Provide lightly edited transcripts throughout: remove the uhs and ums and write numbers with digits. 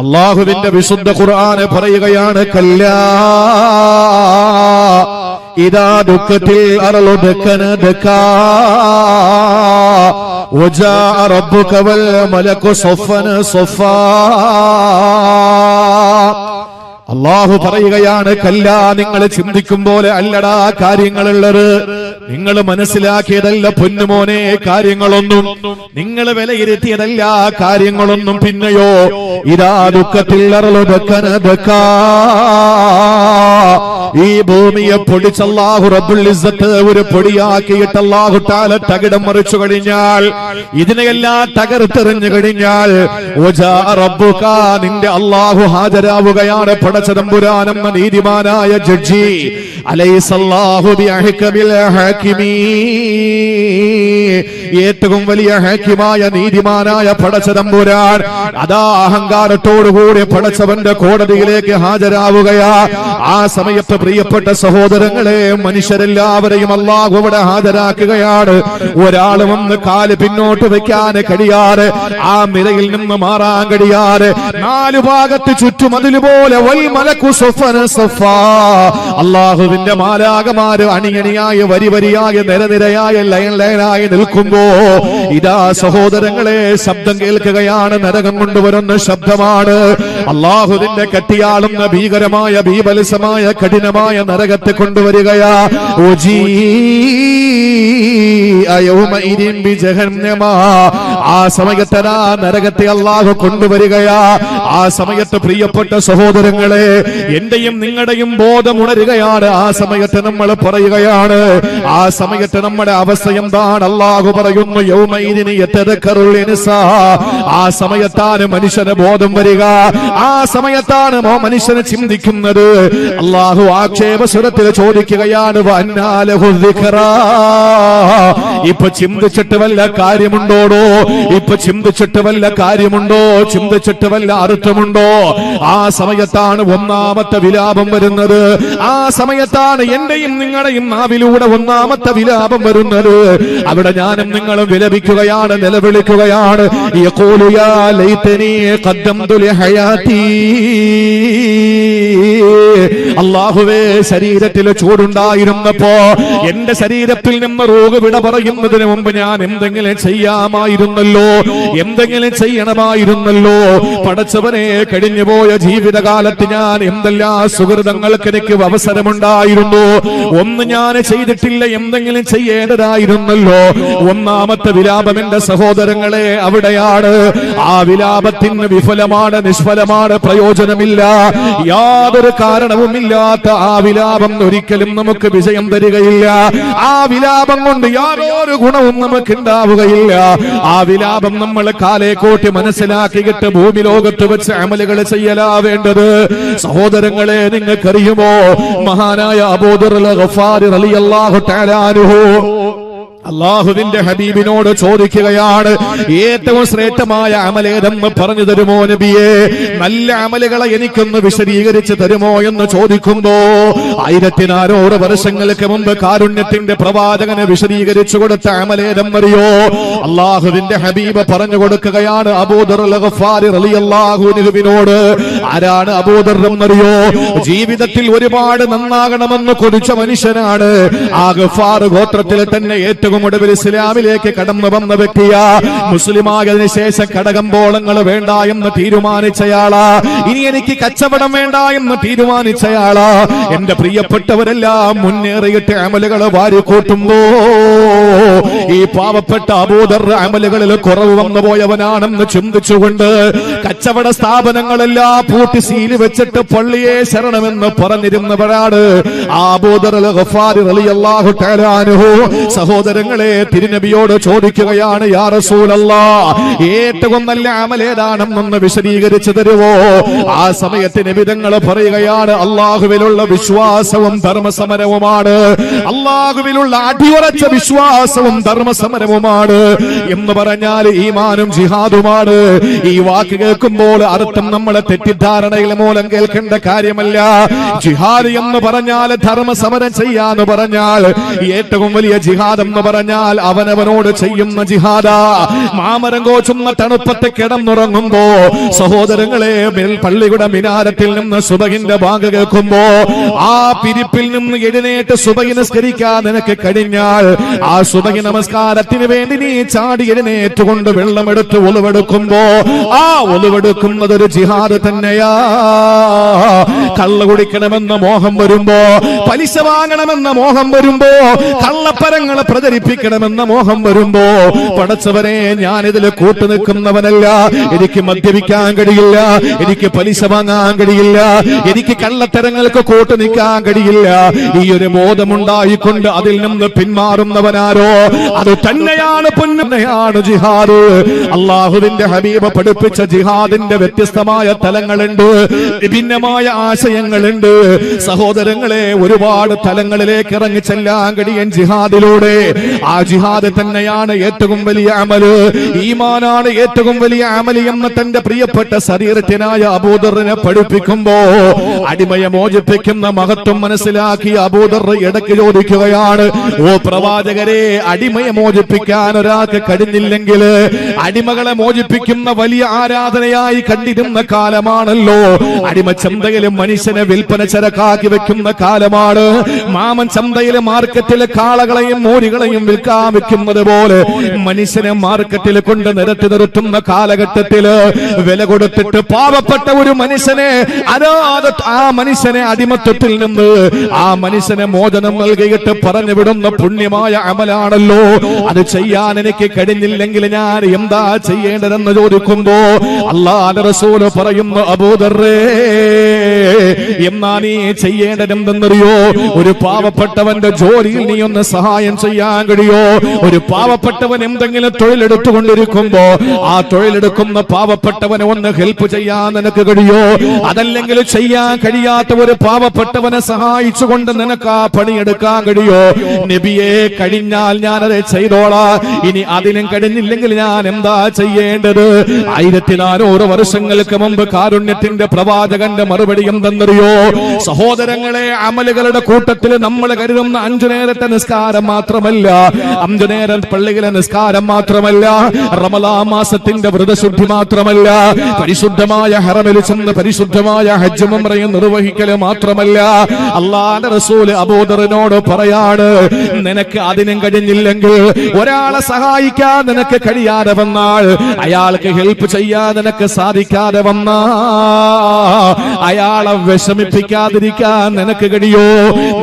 അല്ലാഹുവിന്റെ വിശുദ്ധ ഖുർആൻ പറയുകയാണ്, കല്ലാ ഇദാ ദുക്കത്തിൽ അർളു ദക്കന ദക്കാ വജാഅ റബ്ബുക വൽ മലകു സഫൻ സഫാ. അല്ലാഹു പറയുകയാണ്, കല്ലാ, നിങ്ങൾ ചിന്തിക്കും പോലെ അല്ലടാ കാര്യങ്ങളുള്ളത്. നിങ്ങൾ മനസ്സിലാക്കിയതല്ല പൊന്നുമോനെ കാര്യങ്ങളൊന്നും, നിങ്ങൾ വിലയിരുത്തിയതല്ല കാര്യങ്ങളൊന്നും. പിന്നെയോ ഇദാ ദുക്കത്തിൽ അർളു ദക്കന ദക്കാ, ഈ ഭൂമിയെ പൊടിച്ച് അല്ലാഹു റബ്ബുൽ ഇസ്സത്ത് ഒരു പൊടിയാക്കിയിട്ട് അല്ലാഹു തആല തകിടം മറിച്ചു കഴിഞ്ഞാൽ, ഇതിനെയെല്ലാം തകർത്തെറിഞ്ഞു കഴിഞ്ഞാൽ, വജാഅ റബ്ബുക, നിന്റെ അല്ലാഹു ഹാജരാവുകയാണ്. പടച്ചതമ്പുരാനെന്ന നീതിമാനായ ജഡ്ജി. അലൈസല്ലാഹു ബിഅഹ്കമിൽ ഹാകിമീൻ, ഏറ്റവും വലിയ ഹാക്കിമായ നീതിമാനായ പടച്ചതമ്പുരാൻ അതാ അഹങ്കാരത്തോടുകൂടി പടച്ചവന്റെ കോടതിയിലേക്ക് ഹാജരാവുകയാ. ആ സമയത്ത് പ്രിയപ്പെട്ട സഹോദരങ്ങളെ, മനുഷ്യരെല്ലാവരെയും അല്ലാഹു അവിടെ ഹാജരാക്കുകയാണ്. ഒരാൾ വന്ന് കാല് പിന്നോട്ട് വെക്കാൻ കഴിയാതെ, ആ നിരയിൽ നിന്ന് മാറാൻ കഴിയാതെ, നാലു ഭാഗത്ത് ചുറ്റും അതിലുപോലെ വൽ മലകു സഫൻ സഫാ, അല്ലാഹുവിന്റെ മാലാകമാര് അണിയണിയായി വരിവരിയായി നിരനിരയായി ലൈൻ ലൈനായി നിൽക്കുമ്പോ, ഇതാ സഹോദരങ്ങളെ ശബ്ദം കേൾക്കുകയാണ്. നരകം കൊണ്ടുവരുന്ന ശബ്ദമാണ്. അല്ലാഹുവിന്റെ കട്ടിയാളുന്ന ഭീകരമായ ബീഭത്സമായ കഠിനമായ നരകത്തെ കൊണ്ടുവരികയാ. ആ സമയത്തരാ നരകത്തെ അല്ലാഹു കൊണ്ടുവരികയാ. ആ സമയത്ത് പ്രിയപ്പെട്ട സഹോദരങ്ങളെ, എന്റെയും നിങ്ങളുടെയും ബോധം ഉണരുകയാണ്. ആ സമയത്ത് നമ്മൾ പറയുകയാണ്, ആ സമയത്ത് നമ്മുടെ അവസ്ഥ എന്താണ്? അല്ലാഹു പറയുന്നു, യൗമൈദിനി യതദക്കറുൽ ഇൻസാൻ, ആ സമയത്താണ് മനുഷ്യന് ബോധം വരിക. ആ സമയത്താണ് മനുഷ്യന് ചിന്തിക്കുന്നത്. അല്ലാഹു ആക്ഷേപസ്വരത്തിൽ ചോദിക്കുകയാണ്, വഅന്നാലഹു ദിക്റാ, ഇപ്പൊ ചിന്തിച്ചിട്ട് വല്ല കാര്യമുണ്ടോടോ? ഇപ്പൊ ചിന്തിച്ചിട്ട് വല്ല കാര്യമുണ്ടോ? ചിന്തിച്ചിട്ട് വല്ല അർത്ഥമുണ്ടോ? ആ സമയത്താണ് ഒന്നാമത്തെ വിലാപം വരുന്നത്. ആ സമയത്താണ് എന്റെയും നിങ്ങളുടെയും നാവിലൂടെ ഒന്നാമത്തെ വിലാപം വരുന്നത്. അവിടെ ഞാനും നിങ്ങളും വിലപിക്കുകയാണ്, നിലവിളിക്കുകയാണ്. യഖൂലു യാ ലൈതനി ഖദ്ദംതു ലിഹയാതി, അല്ലാഹുവേ, ശരീരത്തിൽ ചൂടുണ്ടായിരുന്നപ്പോ എന്റെ ശരീരത്തിൽ നിന്ന് റൂഹ് വിട പറയുന്നതിന് മുമ്പ് ഞാൻ എന്തെങ്കിലും ചെയ്യാമായിരുന്നല്ലോ, എന്തെങ്കിലും ചെയ്യണമായിരുന്നല്ലോ. പടച്ചവനെ, കഴിഞ്ഞുപോയ ജീവിതകാലത്ത് ഞാൻ എന്തെല്ലാം സുഹൃതങ്ങൾക്ക് എനിക്ക് അവസരമുണ്ടായിരുന്നു. ഒന്ന് ഞാൻ ചെയ്തിട്ടില്ല, എന്തെങ്കിലും ചെയ്യേണ്ടതായിരുന്നല്ലോ. ഒന്നാമത്തെ വിലാപം എന്റെ സഹോദരങ്ങളെ അവിടെയാണ്. ആ വിലാപത്തിന് വിഫലമാണ്, നിഷ്ഫലമാണ്, പ്രയോജനമില്ല. യാതൊരു കാരണവുമില്ലാത്ത ആ വിലാപം ഒരിക്കലും നമുക്ക് വിജയം തരികയില്ല. ആ വിലാപം കൊണ്ട് യാതൊരു ഗുണവും നമുക്ക് ഉണ്ടാവുകയില്ല. ആ വിലാപം നമ്മൾ കാലേക്കോട്ടി മനസ്സിലാക്കിയിട്ട് ഭൂമി ലോകത്ത് വെച്ച് അമലുകൾ ചെയ്യലാ വേണ്ടത്. സഹോദരങ്ങളെ, നിങ്ങൾക്കറിയുമോ, മഹാനായ അബൂദർ ഗഫാരി റളിയല്ലാഹു തആല അൻഹു അല്ലാഹുവിന്റെ ഹബീബിനോട് ചോദിക്കുകയാണ്, ഏറ്റവും ശ്രേഷ്ഠമായ അമലേതെന്ന് പറഞ്ഞു തരുമോ നബിയെ? നല്ല അമലുകളെ എനിക്കൊന്ന് വിശദീകരിച്ച് തരുമോ എന്ന് ചോദിക്കുമ്പോ, 1400 വർഷങ്ങൾക്ക് മുമ്പ് കാരുണ്യത്തിന്റെ പ്രവാചകനെ വിശദീകരിച്ചു കൊടുത്ത അമലേതെന്നറിയോ? അല്ലാഹുവിന്റെ ഹബീബ് പറഞ്ഞു കൊടുക്കുകയാണ് അബൂദർ ഗഫാരി റളിയല്ലാഹു അൻഹുവിനോട്. ആരാണ് അബൂദർ എന്നറിയോ? ജീവിതത്തിൽ ഒരുപാട് നന്നാകണമെന്ന് കൊതിച്ച മനുഷ്യനാണ്. ആ ഗഫാർ ഗോത്രത്തിൽ തന്നെ ഏറ്റവും ഒടുവിൽ ഇസ്ലാമിലേക്ക് കടന്നു വന്ന വ്യക്തിയാ. മുസ്ലിമായതിനു ശേഷം കടകമ്പോളങ്ങൾ വേണ്ട എന്ന് തീരുമാനിച്ചയാളാ. ഇനി എനിക്ക് കച്ചവടം വേണ്ട എന്ന് തീരുമാനിച്ചയാളാ. എന്റെ പ്രിയപ്പെട്ടവരെല്ലാം മുന്നേറിയിട്ട് അമലുകൾ വാരിക്കൂട്ടുമ്പോ, ഈ പാവപ്പെട്ട അബൂദർ അമലുകളിൽ കുറവ് വന്നു പോയവനാണെന്ന് ചിന്തിച്ചുകൊണ്ട് കച്ചവട സ്ഥാപനങ്ങളെല്ലാം പൂട്ടി സീല് വെച്ചിട്ട് പള്ളിയെ ശരണമെന്ന് പറഞ്ഞിരുന്നവരാണ് ആ അബൂദർ ഗഫാരി റളിയല്ലാഹു തആല അൻഹു. സഹോദരങ്ങളെ, തിരുനബിയോട് ചോദിക്കുകയാണ്, യാ റസൂലല്ലാഹ്, ഏറ്റവും നല്ല അമൽ ഏതാണെന്നൊന്ന് വിശദീകരിച്ചു തരുമോ? ആ സമയത്ത് നബി തങ്ങൾ പറയുകയാണ്, അല്ലാഹുവിലുള്ള വിശ്വാസവും ധർമ്മസമരവുമാണ്. അല്ലാഹുവിലുള്ള അടിയുറച്ച വിശ്വാസവും ധർമ്മസമരവുമാണ് എന്ന് പറഞ്ഞാൽ ഈമാനും ജിഹാദുമാണ്. ഈ വാക്ക് കേൾക്കുമ്പോൾ അർത്ഥം നമ്മളെ തെറ്റിദ്ധാരണയിൽ മൂലം കേൾക്കേണ്ട കാര്യമല്ല. ജിഹാദ് എന്ന് പറഞ്ഞാൽ ധർമ്മസമരം ചെയ്യാന്ന് പറഞ്ഞാൽ ഏറ്റവും വലിയ ജിഹാദ് എന്ന് പറഞ്ഞാൽ അവനവനോട് ചെയ്യുന്ന ജിഹാദാ. മാമരം കോച്ചുന്ന തണുപ്പത്തെ കിടന്നുറങ്ങുമ്പോ സഹോദരങ്ങളെ പള്ളിയുടെ മിനാരത്തിൽ നിന്ന് സുബഹിന്റെ ബാങ്ക് കേൾക്കുമ്പോ ആ പിരിപ്പിൽ നിന്ന് എഴുന്നേറ്റ് സുബഹി നിസ്കരിക്കാൻ നിനക്ക് കഴിഞ്ഞാൽ ആ സുബഹി നമസ്കാരത്തിന് വേണ്ടി നീ ചാടി എഴുന്നേറ്റുകൊണ്ട് വെള്ളമെടുത്ത് ഒളിവെടുക്കുമ്പോ ആ ഒളിവെടുക്കുന്നത് ഒരു ജിഹാദ് തന്നെയാ. കള്ള കുടിക്കണമെന്ന മോഹം വരുമ്പോ, പലിശ വാങ്ങണമെന്ന മോഹം വരുമ്പോ, കള്ളപ്പരങ്ങളെ പ്രചരിപ്പിക്കണമെന്ന മോഹം വരുമ്പോ, പടച്ചവനെ ഞാനിതിൽ കൂട്ടുനിൽക്കുന്നവനല്ല, എനിക്ക് മദ്യപിക്കാൻ കഴിയില്ല, എനിക്ക് പലിശ വാങ്ങാൻ കഴിയില്ല, എനിക്ക് കള്ളത്തരങ്ങൾക്ക് കൂട്ടു നിൽക്കാൻ കഴിയില്ല, ഈ ഒരു ബോധമുണ്ടായിക്കൊണ്ട് അതിൽ നിന്ന് പിന്മാറുന്നവനാരോ അത് തന്നെയാണ് പൊന്നയാണ് ജിഹാദ്. അള്ളാഹുവിന്റെ ഹബീബ് പഠിപ്പിച്ച ജിഹാദിന്റെ വ്യത്യസ്തമായ തലങ്ങളുണ്ട്, വിഭിന്നമായ ആശയങ്ങളുണ്ട്. സഹോദരങ്ങളെ, ഒരുപാട് തലങ്ങളിലേക്ക് ഇറങ്ങി ചെല്ലാൻ കഴിയും ജിഹാദിലൂടെ. ആ ജിഹാദ് തന്നെയാണ് ഏറ്റവും വലിയ അമല്, ഈമാനാണ് ഏറ്റവും വലിയ അമല് എന്ന് തന്റെ പ്രിയപ്പെട്ട ശരീരത്തിനായ അബൂദറിനെ പഠിപ്പിക്കുമ്പോ അടിമയെ മോചിപ്പിക്കുന്ന മഹത്വം മനസ്സിലാക്കിയ അബൂദർ ഇടയ്ക്ക് ചോദിക്കുകയാണ്, ഓ പ്രവാചകരെ, അടിമയെ മോചിപ്പിക്കാൻ ഒരാൾക്ക് കഴിഞ്ഞില്ലെങ്കിൽ അടിമകളെ മോചിപ്പിക്കുന്ന വലിയ ആരാധനയായി കണ്ടിരുന്ന കാലമാണല്ലോ. അടിമച്ചന്തയിലും മനുഷ്യനെ വിൽപ്പന ചരക്കാക്കി വെക്കുന്ന കാലമാണ്. മാമൻ ചന്തയിലെ മാർക്കറ്റിലെ കാളകളെയും മൂരികളെയും വിൽക്കാൻ വെക്കുന്നത് പോലെ മനുഷ്യനെ മാർക്കറ്റിൽ കൊണ്ട് നിരത്തി നിർത്തുന്ന കാലഘട്ടത്തില് വില കൊടുത്തിട്ട് പാവപ്പെട്ട ഒരു മനുഷ്യനെ ആ മനുഷ്യനെ അടിമത്വത്തിൽ നിന്ന് ആ മനുഷ്യനെ മോചനം നൽകിയിട്ട് പറഞ്ഞു വിടുന്ന പുണ്യമായ അമലാണല്ലോ. അത് ചെയ്യാൻ എനിക്ക് കഴിഞ്ഞില്ലെങ്കിൽ ഞാൻ എന്താ ചെയ്യേണ്ടതെന്ന് ചോദിക്കുമ്പോ അല്ലാഹുവിന്റെ റസൂൽ പറയുന്നു, അബൂദർറേ, എന്നാ നീ ചെയ്യേണ്ടതെന്തെന്നറിയോ? ഒരു പാവപ്പെട്ടവന്റെ ജോലിയിൽ നീ ഒന്ന് സഹായം ചെയ്യാൻ കഴിയോ? ഒരു പാവപ്പെട്ടവൻ എന്തെങ്കിലും തൊഴിലെടുത്തുകൊണ്ടിരിക്കുമ്പോ ആ തൊഴിലെടുക്കുന്ന പാവപ്പെട്ടവനെ ഒന്ന് ഹെൽപ്പ് ചെയ്യാൻ നിനക്ക് കഴിയോ? അതല്ലെങ്കിൽ ചെയ്യാൻ കഴിയാത്ത ഒരു പാവപ്പെട്ടവനെ സഹായിച്ചുകൊണ്ട് നിനക്ക് ആ പണിയെടുക്കാൻ കഴിയോ? നബിയെ, കഴിഞ്ഞാൽ ഞാനത് ചെയ്തോളാം, ഇനി അതിനും കഴിഞ്ഞില്ലെങ്കിൽ ഞാൻ എന്താ ചെയ്യേണ്ടത്? 1400 വർഷങ്ങൾക്ക് മുമ്പ് കാരുണ്യത്തിന്റെ പ്രവാചകന്റെ മറുപടി എന്തെന്നറിയോ? സഹോദരങ്ങളെ, അമലുകളുടെ കൂട്ടത്തിൽ നമ്മൾ കരുതുന്ന 5 നേരത്തെ നിസ്കാരം മാത്രമല്ല, 5 നേരം പള്ളിയിലെ നിസ്കാരം മാത്രമല്ല, റമളാൻ മാസത്തിന്റെ വ്രതശുദ്ധി മാത്രമല്ല, പരിശുദ്ധമായ ഹറമിൽ ചെന്ന് പരിശുദ്ധമായ ഹജ്ജ് ഉംറയും നിർവഹിക്കൽ മാത്രമല്ല. അല്ലാഹുവിന്റെ റസൂൽ അബൂദറിനോട് പറയാണ്, നിനക്ക് അതിനും കഴിഞ്ഞില്ലെങ്കിൽ, ഒരാളെ സഹായിക്കാൻ നിനക്ക് കഴിയാതെ വന്നാൽ, അയാൾക്ക് ഹെൽപ്പ് ചെയ്യാൻ നിനക്ക് സാധിക്കാതെ വന്നാ, അയാളെ വിഷമിപ്പിക്കാതിരിക്കാൻ നിനക്ക് കഴിയോ?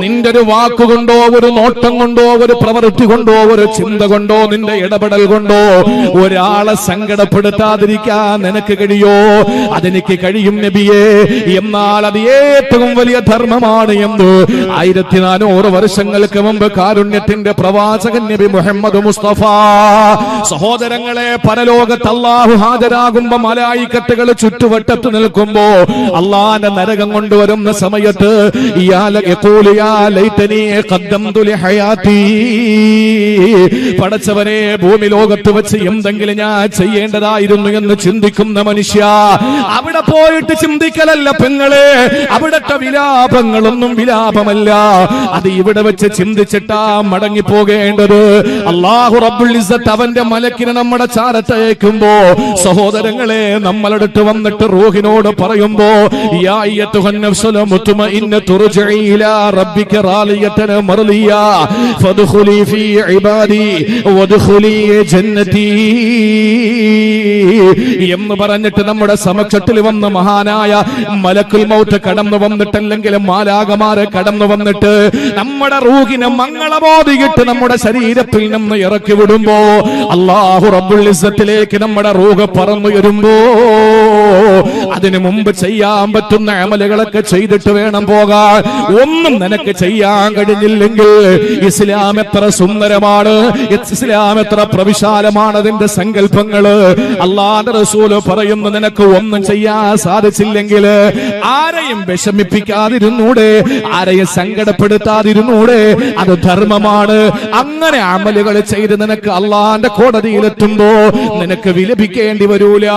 നിന്റെ ഒരു വാക്കുകൊണ്ടോ ഒരു നോട്ടം കൊണ്ടോ ഒരു പ്രവൃത്തി കൊണ്ടോ ഒരു ചിന്ത കൊണ്ടോ നിന്റെ ഇടപെടൽ കൊണ്ടോ ഒരാളെ സങ്കടപ്പെടുത്താതിരിക്കാൻ നിനക്ക് കഴിയോ? അതെനിക്ക് കഴിയും നബിയേ. എന്നാൽ അത് ഏറ്റവും വലിയ ധർമ്മമാണ് എന്ന് 1400 വർഷങ്ങൾക്ക് മുമ്പ് കാരുണ്യത്തിന്റെ പ്രവാചകൻ നബി മുഹമ്മദ് മുസ്തഫ. സഹോദരങ്ങളെ, പരലോകത്ത് അല്ലാഹു ഹാജരാകുമ്പോ മലായികത്തുകൾ ചുറ്റുവട്ടത്ത് നിൽക്കുമ്പോ അല്ലാഹുവിന്റെ നരകം കൊണ്ടുവരുന്ന സമയത്ത് പടച്ചവനെ, ഭൂമി ലോകത്ത് വെച്ച് എന്തെങ്കിലും ഞാൻ ചെയ്യേണ്ടതായിരുന്നു എന്ന് ചിന്തിക്കുന്ന മനുഷ്യ, അവിടെ പോയിട്ട് ചിന്തിക്കലല്ല പെങ്ങളെ, അവിടത്തെ വിലാപങ്ങളൊന്നും വിലാപമല്ല, അത് ഇവിടെ വെച്ച് ചിന്തിച്ചിട്ടാ മടങ്ങി പോകേണ്ടത്. അല്ലാഹു റബ്ബുൽ ഇസ്സത്ത് അവന്റെ മലക്കിനെ നമ്മുടെ ചാരത്തയക്കുമ്പോ സഹോദരങ്ങളെ, നമ്മളടുത്ത് വന്നിട്ട് റൂഹിനോട് പറയുമ്പോ, യാ അയ്യത്തുഹൻ നഫ്സുൽ മുത്മഇന്നതു തുർജിഇ ഇലാ റബ്ബിക റാളിയതൻ മർളിയ ഫദ്ഖുലി ഫീ ഇബാദി വദ്ഖുലി ജന്നതി എന്ന് പറഞ്ഞിട്ട് നമ്മുടെ സമക്ഷത്തിൽ വന്ന മഹാനായ മലക്കുൽ മൗത്ത് കടന്നു വന്നിട്ടല്ലെങ്കിൽ മാലാകമാരെ കടന്നു വന്നിട്ട് നമ്മുടെ റൂഹിനെ മംഗളബോധിയിട്ട് നമ്മുടെ ശരീരത്തിൽ നിന്ന് ഇറക്കി വിടുമ്പോ അല്ലാഹു റബ്ബുൽ ഇസ്സത്തിലേക്ക് നമ്മുടെ റൂഹ് പറന്നുയരുമ്പോ അതിനു മുമ്പ് ചെയ്യാൻ പറ്റുന്ന അമലുകളൊക്കെ ചെയ്തിട്ട് വേണം പോകാൻ. ഒന്നും നിനക്ക് ചെയ്യാൻ കഴിഞ്ഞില്ലെങ്കിൽ ഇസ്ലാം എത്ര സുന്ദരമാണ്, ഇസ്ലാം എത്ര പ്രവിശാലമാണ് അതിന്റെ സങ്കല്പങ്ങള്. അല്ലാഹുവിന്റെ റസൂൽ പറയുന്നു, നിനക്ക് ഒന്നും ചെയ്യാൻ സാധിച്ചില്ലെങ്കിൽ ആരെയും വിഷമിപ്പിക്കാതിരുന്നൂടെ, ആരെയും സങ്കടപ്പെടുത്താതിരുന്നൂടെ, അത് ധർമ്മമാണ്. അങ്ങനെ അമലുകൾ ചെയ്ത് നിനക്ക് അല്ലാഹുവിന്റെ കോടതിയിലെത്തുമ്പോ നിനക്ക് വിലപിക്കേണ്ടി വരൂല.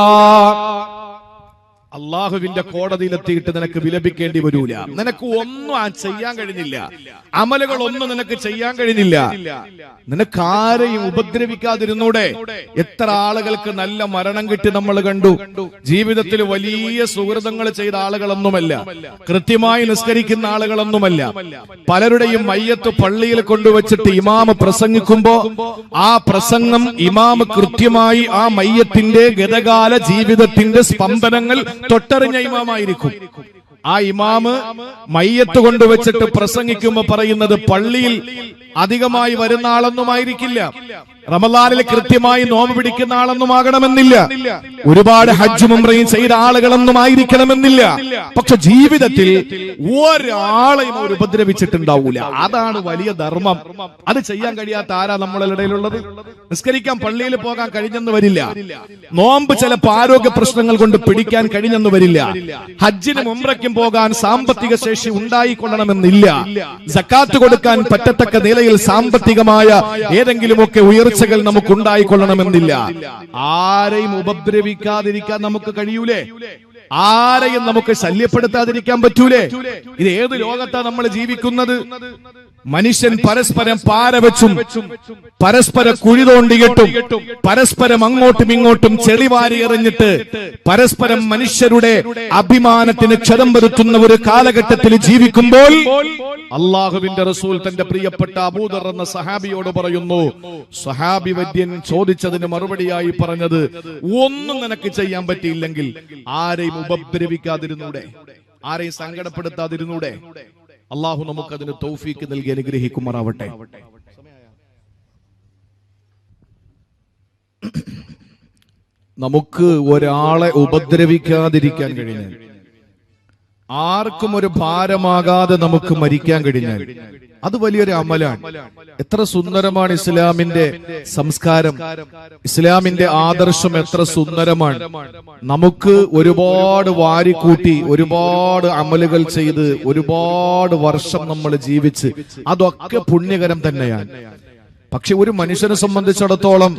അള്ളാഹുവിന്റെ കോടതിയിലെത്തിയിട്ട് നിനക്ക് വിലപിക്കേണ്ടി വരൂല. നിനക്ക് ഒന്നും ചെയ്യാൻ കഴിഞ്ഞില്ല, അമലുകളൊന്നും നിനക്ക് ചെയ്യാൻ കഴിഞ്ഞില്ല. നിനക്ക് ആരെയും ഉപദ്രവിക്കാതിരുന്നൂടെ? എത്ര ആളുകൾക്ക് നല്ല മരണം കിട്ടി നമ്മൾ കണ്ടു. ജീവിതത്തിൽ വലിയ സുഹൃതങ്ങൾ ചെയ്ത ആളുകളൊന്നുമല്ല, കൃത്യമായി നിസ്കരിക്കുന്ന ആളുകളൊന്നുമല്ല. പലരുടെയും മയ്യത്ത് പള്ളിയിൽ കൊണ്ടുവച്ചിട്ട് ഇമാമ് പ്രസംഗിക്കുമ്പോ ആ പ്രസംഗം ഇമാമ് കൃത്യമായി ആ മയ്യത്തിന്റെ ഗതകാല ജീവിതത്തിന്റെ സ്പന്ദനങ്ങൾ തൊട്ടറിഞ്ഞ ഇമാമായിരിക്കും. ആ ഇമാമ് മയ്യത്ത് കൊണ്ടുവച്ചിട്ട് പ്രസംഗിക്കുമ്പോ പറയുന്നത് പള്ളിയിൽ അധികമായി വരുന്ന ആളൊന്നുമായിരിക്കില്ല, റമദാനിൽ കൃത്യമായി നോമ്പ് പിടിക്കുന്ന ആളൊന്നും ആകണമെന്നില്ല, ഒരുപാട് ഹജ്ജും ഉംറയും ചെയ്ത ആളുകളൊന്നും ആയിരിക്കണമെന്നില്ല. പക്ഷെ ജീവിതത്തിൽ ഒരാളെയും അവർ ഉപദ്രവിച്ചിട്ടുണ്ടാവൂല. അതാണ് വലിയ ധർമ്മം. അത് ചെയ്യാൻ കഴിയാത്ത ആരാ നമ്മളുടെ ഇടയിലുള്ളത്? നിസ്കരിക്കാൻ പള്ളിയിൽ പോകാൻ കഴിഞ്ഞെന്ന് വരില്ല, നോമ്പ് ചിലപ്പോൾ ആരോഗ്യ പ്രശ്നങ്ങൾ കൊണ്ട് പിടിക്കാൻ കഴിഞ്ഞെന്ന് വരില്ല, ഹജ്ജിനും ഉംറയ്ക്കും പോകാൻ സാമ്പത്തിക ശേഷി ഉണ്ടായിക്കൊള്ളണമെന്നില്ല, സക്കാത്ത് കൊടുക്കാൻ പറ്റത്തക്ക നിലയിൽ സാമ്പത്തികമായ ഏതെങ്കിലുമൊക്കെ ഉയർച്ചകൾ നമുക്ക് ഉണ്ടായിക്കൊള്ളണമെന്നില്ല. ആരെയും ഉപദ്രവിക്കാതിരിക്കാൻ നമുക്ക് കഴിയൂലേ? ആരെയും നമുക്ക് ശല്യപ്പെടുത്താതിരിക്കാൻ പറ്റൂലേ? ഇത് ഏത് ലോകത്താണ് നമ്മൾ ജീവിക്കുന്നത്? മനുഷ്യൻ പരസ്പരം പാരവച്ചും പരസ്പര കുഴി തോണ്ടിയിട്ടും പരസ്പരം അങ്ങോട്ടും ഇങ്ങോട്ടും ചെളിവാരി എറിഞ്ഞിട്ട് പരസ്പരം മനുഷ്യരുടെ അഭിമാനത്തിന് ക്ഷതം വരുത്തുന്ന ഒരു കാലഘട്ടത്തിൽ ജീവിക്കുമ്പോൾ അള്ളാഹുവിന്റെ റസൂൽ തന്റെ പ്രിയപ്പെട്ട അബൂദർ എന്ന സഹാബിയോട് പറയുന്നു, സഹാബി വര്യൻ ചോദിച്ചതിന് മറുപടിയായി പറഞ്ഞത്, ഒന്നും നിനക്ക് ചെയ്യാൻ പറ്റിയില്ലെങ്കിൽ ആരെയും ഉപദ്രവിക്കാതിരുന്നൂടെ? ആരെയും സങ്കടപ്പെടുത്താതിരുന്നൂടെ? അള്ളാഹു നമുക്കതിന് തൗഫീക്ക് നൽകി അനുഗ്രഹിക്കുമാറാവട്ടെ. നമുക്ക് ഒരാളെ ഉപദ്രവിക്കാതിരിക്കാൻ കഴിഞ്ഞാൽ, ആർക്കും ഒരു ഭാരമാകാതെ നമുക്ക് മരിക്കാൻ കഴിഞ്ഞാൽ അത് വലിയൊരു അമലാണ്. എത്ര സുന്ദരമാണ് ഇസ്ലാമിന്റെ സംസ്കാരം, ഇസ്ലാമിന്റെ ആദർശം എത്ര സുന്ദരമാണ്. നമുക്ക് ഒരുപാട് വാരിക്കൂട്ടി ഒരുപാട് അമലുകൾ ചെയ്ത് ഒരുപാട് വർഷം നമ്മൾ ജീവിച്ച് അതൊക്കെ പുണ്യകരം തന്നെയാണ്. പക്ഷെ ഒരു മനുഷ്യനെ സംബന്ധിച്ചിടത്തോളം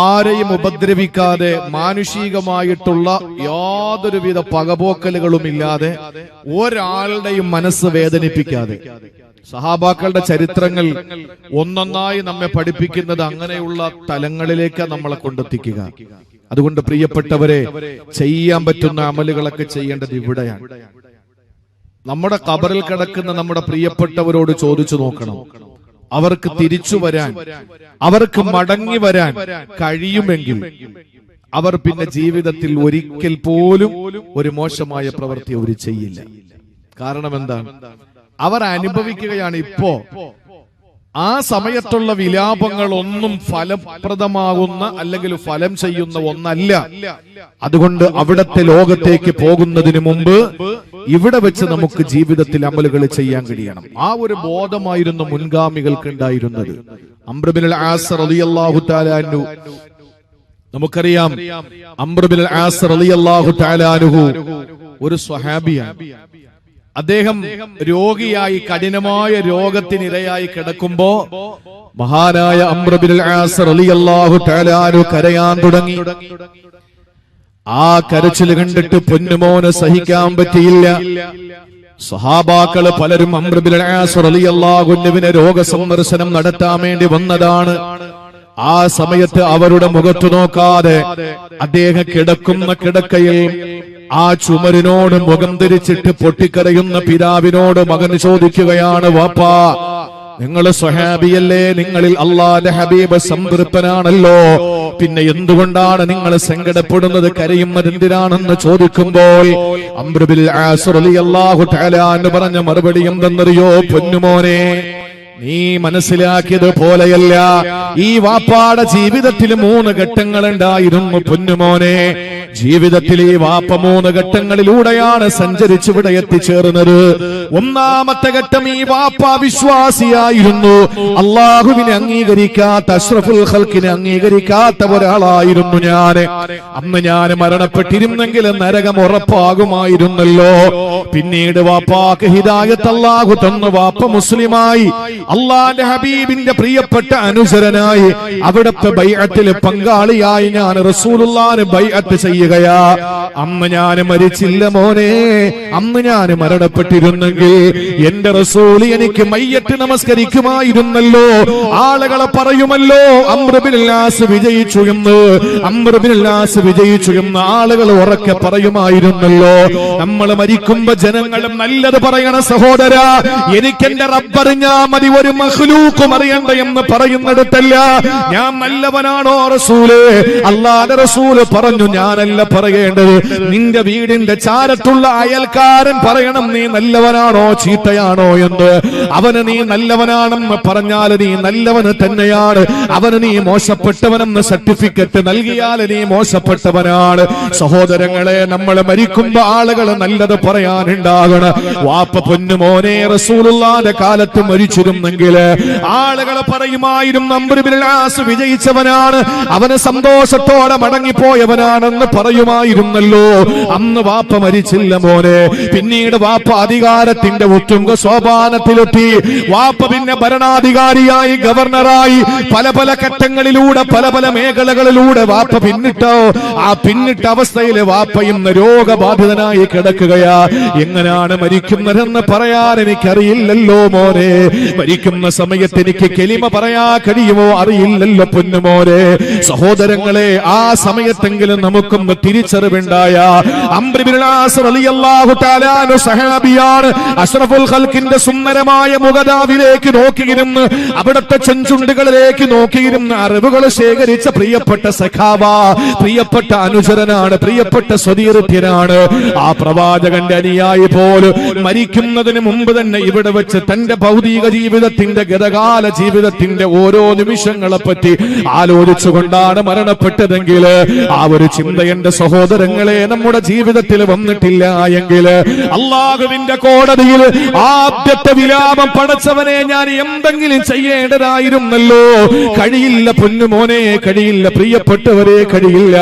ആരെയും ഉപദ്രവിക്കാതെ മാനുഷികമായിട്ടുള്ള യാതൊരുവിധ പകപോക്കലുകളും ഇല്ലാതെ ഒരാളുടെയും മനസ്സ് വേദനിപ്പിക്കാതെ, സഹാബാക്കളുടെ ചരിത്രങ്ങൾ ഒന്നൊന്നായി നമ്മെ പഠിപ്പിക്കുന്നത് അങ്ങനെയുള്ള തലങ്ങളിലേക്ക് നമ്മളെ കൊണ്ടെത്തിക്കുക. അതുകൊണ്ട് പ്രിയപ്പെട്ടവരെ, ചെയ്യാൻ പറ്റുന്ന അമലുകളൊക്കെ ചെയ്യേണ്ടത് ഇവിടെയാണ്. നമ്മുടെ ഖബറിൽ കിടക്കുന്ന നമ്മുടെ പ്രിയപ്പെട്ടവരോട് ചോദിച്ചു നോക്കണം, അവർക്ക് തിരിച്ചു വരാൻ, അവർക്ക് മടങ്ങി വരാൻ കഴിയുമെങ്കിൽ അവർ പിന്നെ ജീവിതത്തിൽ ഒരിക്കൽ പോലും ഒരു മോശമായ പ്രവൃത്തി അവർ ചെയ്യില്ല. കാരണം എന്താണ്? അവർ അനുഭവിക്കുകയാണ് ഇപ്പോ. ആ സമയത്തുള്ള വിലാപങ്ങൾ ഒന്നും ഫലപ്രദമാകുന്ന അല്ലെങ്കിൽ ഫലം ചെയ്യുന്ന ഒന്നല്ല. അതുകൊണ്ട് അവിടത്തെ ലോകത്തേക്ക് പോകുന്നതിന് മുമ്പ് ഇവിടെ വെച്ച് നമുക്ക് ജീവിതത്തിൽ അമലുകൾ ചെയ്യാൻ കഴിയണം. ആ ഒരു ബോധമായിരുന്നു മുൻഗാമികൾക്ക് ഉണ്ടായിരുന്നത്. അംർ ബിൻ ആസ് റളിയല്ലാഹു തആല അൻഹു, നമുക്കറിയാം അംർ ബിൻ ആസ് റളിയല്ലാഹു തആല അൻഹു ഒരു സ്വഹാബിയാണ്. അദ്ദേഹം രോഗിയായി കഠിനമായ രോഗത്തിനിരയായി കിടക്കുമ്പോ മഹാനായ അംർ ബിൻ ആസ് റളിയല്ലാഹു തആല അൻഹു കരയാൻ തുടങ്ങി. ആ കരച്ചിൽ കണ്ടിട്ട് പൊന്നുമോന് സഹിക്കാൻ പറ്റിയില്ല. സ്വഹാബാക്കള് പലരും അംർ ബിൻ ആസ് റളിയല്ലാഹു അൻഹുവിനെ രോഗസന്ദർശനം നടത്താൻ വേണ്ടി വന്നതാണ്. ആ സമയത്ത് അവരുടെ മുഖത്തു നോക്കാതെ അദ്ദേഹം കിടക്കുന്ന കിടക്കയിൽ ആ ചുമരിനോട് മുഖം തിരിച്ചിട്ട് പൊട്ടിക്കരയുന്ന പിതാവിനോട് മകൻ ചോദിക്കുകയാണ്, വാപ്പാ, നിങ്ങൾ സ്വഹാബിയല്ലേ, നിങ്ങളിൽ അല്ലാഹുവിന്റെ ഹബീബ് സംതൃപ്തനാണല്ലോ, പിന്നെ എന്തുകൊണ്ടാണ് നിങ്ങൾ സങ്കടപ്പെടുന്നത്, കരയുന്നത് എന്തിനാണെന്ന് ചോദിക്കുമ്പോൾ അംർ ബിൻ ആസ് റളിയല്ലാഹു തആല അൻഹു പറഞ്ഞ മറുപടി എന്തെന്നറിയോ? പൊന്നുമോനെ, നീ മനസ്സിലാക്കിയത് പോലെയല്ല. ഈ വാപ്പാടെ ജീവിതത്തിൽ 3 ഘട്ടങ്ങൾ ഉണ്ടായിരുന്നു പൊന്നുമോനെ. ജീവിതത്തിൽ ഈ വാപ്പ 3 ഘട്ടങ്ങളിലൂടെയാണ് സഞ്ചരിച്ച് ഇവിടെ എത്തിച്ചേർന്നത്. ഒന്നാമത്തെ ഘട്ടം ഈ വാപ്പ വിശ്വാസിയായിരുന്നു, അള്ളാഹുവിനെ അംഗീകരിക്കാത്ത, അഷ്റഫുൽ ഖൽഖിനെ അംഗീകരിക്കാത്ത ഒരാളായിരുന്നു ഞാൻ. അന്ന് ഞാൻ മരണപ്പെട്ടിരുന്നെങ്കിൽ നരകം ഉറപ്പാകുമായിരുന്നല്ലോ. പിന്നീട് വാപ്പാക്ക് ഹിദായത്ത് അല്ലാഹു തന്നു. വാപ്പ മുസ്ലിമായി, അള്ളാന്റെ ഹബീബിന്റെ പ്രിയപ്പെട്ട അനുചരനായി, അവിടുത്തെ ബൈഅത്തിൽ പങ്കാളിയായി ഞാൻ റസൂലുള്ളാഹിനെ ബൈഅത്ത് ചെയ്യുകയാ. അന്ന് ഞാൻ മരിച്ചില്ല മോനെ. അന്ന് ഞാൻ മരണപ്പെട്ടിരുന്നെങ്കിൽ എന്റെ റസൂൽ എനിക്ക് മയ്യത്ത് നമസ്കരിക്കുമായിരുന്നല്ലോ. ആളുകളെ പറയുമല്ലോ അംർ ഇബ്നുൽ ആസ് വിജയിച്ചു എന്ന്, അംർ ഇബ്നുൽ ആസ് വിജയിച്ചു എന്ന് ആളുകൾ ഉറക്കെ പറയുമായിരുന്നല്ലോ. നമ്മൾ മരിക്കുമ്പോ ജനങ്ങളും നല്ലത് പറയണ സഹോദര, എനിക്ക് എന്റെ റബ്ബറിഞ്ഞാ മതി, ഒരു മഖ്ലൂഖും അറിയണ്ട എന്ന് പറയുന്നിടത്തല്ല ഞാൻ നല്ലവനാണോ റസൂലേ. അല്ലാഹുവിന്റെ റസൂല് പറഞ്ഞു, ഞാനല്ല പറയേണ്ടത്, നിന്റെ വീടിന്റെ ചാരത്തുള്ള അയൽക്കാരൻ പറയണം നീ നല്ലവനാണോ ചീത്തയാണോ എന്ന്. അവന് നീ നല്ലവനാണെന്ന് പറഞ്ഞാൽ നീ നല്ലവന് തന്നെയാണ്, അവന് നീ മോശപ്പെട്ടവനെന്ന് സർട്ടിഫിക്കറ്റ് നൽകിയാൽ നീ മോശപ്പെട്ടവനാണ്. സഹോദരങ്ങളെ, നമ്മൾ മരിക്കുമ്പോ ആളുകൾ നല്ലത് പറയാനുണ്ടാകണം. വാപ്പ പൊന്നുമോനെ റസൂലുള്ളാഹിന്റെ കാലത്ത് മരിച്ചിരുന്നെങ്കിൽ ആളുകൾ പറയുമായിരുന്നു അംർ ഇബ്നുൽ ആസ് വിജയിച്ചവനാണ്, അവന് സന്തോഷത്തോടെ മടങ്ങിപ്പോയവനാണെന്ന് പറയുമായിരുന്നല്ലോ. അന്ന് വാപ്പ മരിച്ചില്ല മോനെ. പിന്നീട് വാപ്പ അധികാരത്തിന്റെ ഉത്തുംഗ സോപാനത്തിലെത്തി. വാപ്പ പിന്നെ ഭരണാധികാരിയായി, ഗവർണറായി, പല പല ഘട്ടങ്ങളിലൂടെ, പല പല മേഖലകളിലൂടെ വാപ്പ പിന്നിട്ടോ. ആ പിന്നിട്ട അവസ്ഥയിൽ വാപ്പയും രോഗബാധിതനായി കിടക്കുകയാ. എങ്ങനെയാണ് മരിക്കുന്നതെന്ന് പറയാൻ എനിക്കറിയില്ലല്ലോ മോനെ. മരിക്കുന്ന സമയത്ത് എനിക്ക് കെലിമ പറയാ കഴിയുമോ അറിയില്ലല്ലോ പൊന്നുമോനെ. സഹോദരങ്ങളെ, ആ സമയത്തെങ്കിലും നമുക്കൊന്ന് തിരിച്ചറിവുണ്ടായ അംർ ഇബ്നുൽ ആസ് റളിയല്ലാഹു തആല അൻഹു സഹാബിയാണ്. അഷ്റഫുൽ ഖൽഖിന്റെ സുന്ദരമായ മുഖദാവിലേക്ക് നോക്കിയിരുന്ന്, അവിടുത്തെ ചെഞ്ചുണ്ടുകളിലേക്ക് നോക്കിയിരുന്ന് അറിവുകൾ ശേഖരിച്ച പ്രിയപ്പെട്ട സഖാവ, പ്രിയപ്പെട്ട അനുചരനാണ്, പ്രിയപ്പെട്ട സ്വദീർഥ്യനാണ്. ആ പ്രവാചകന്റെ അനുയായി പോലും മരിക്കുന്നതിന് മുമ്പ് തന്നെ ഇവിടെ വെച്ച് തന്റെ ഭൗതിക ജീവിതത്തിന്റെ, ഗതകാല ജീവിതത്തിന്റെ ഓരോ നിമിഷങ്ങളെ പറ്റി ആലോചിച്ചുകൊണ്ടാണ് മരണപ്പെട്ടതെങ്കിൽ ആ ഒരു ചിന്ത എന്റെ സഹോദരങ്ങളെ നമ്മുടെ ജീവിതത്തിൽ വന്നിട്ടില്ല എങ്കിൽ അള്ളാഹുവിന്റെ കോടതിയിൽ ആദ്യത്തെ വിലാപം, പടച്ചവനെ ഞാൻ എന്തെങ്കിലും ചെയ്യേണ്ടതായിരുന്നല്ലോ. കഴിയില്ല പൊന്നുമോനെ, കഴിയില്ല പ്രിയപ്പെട്ടവരെ, കഴിയില്ല.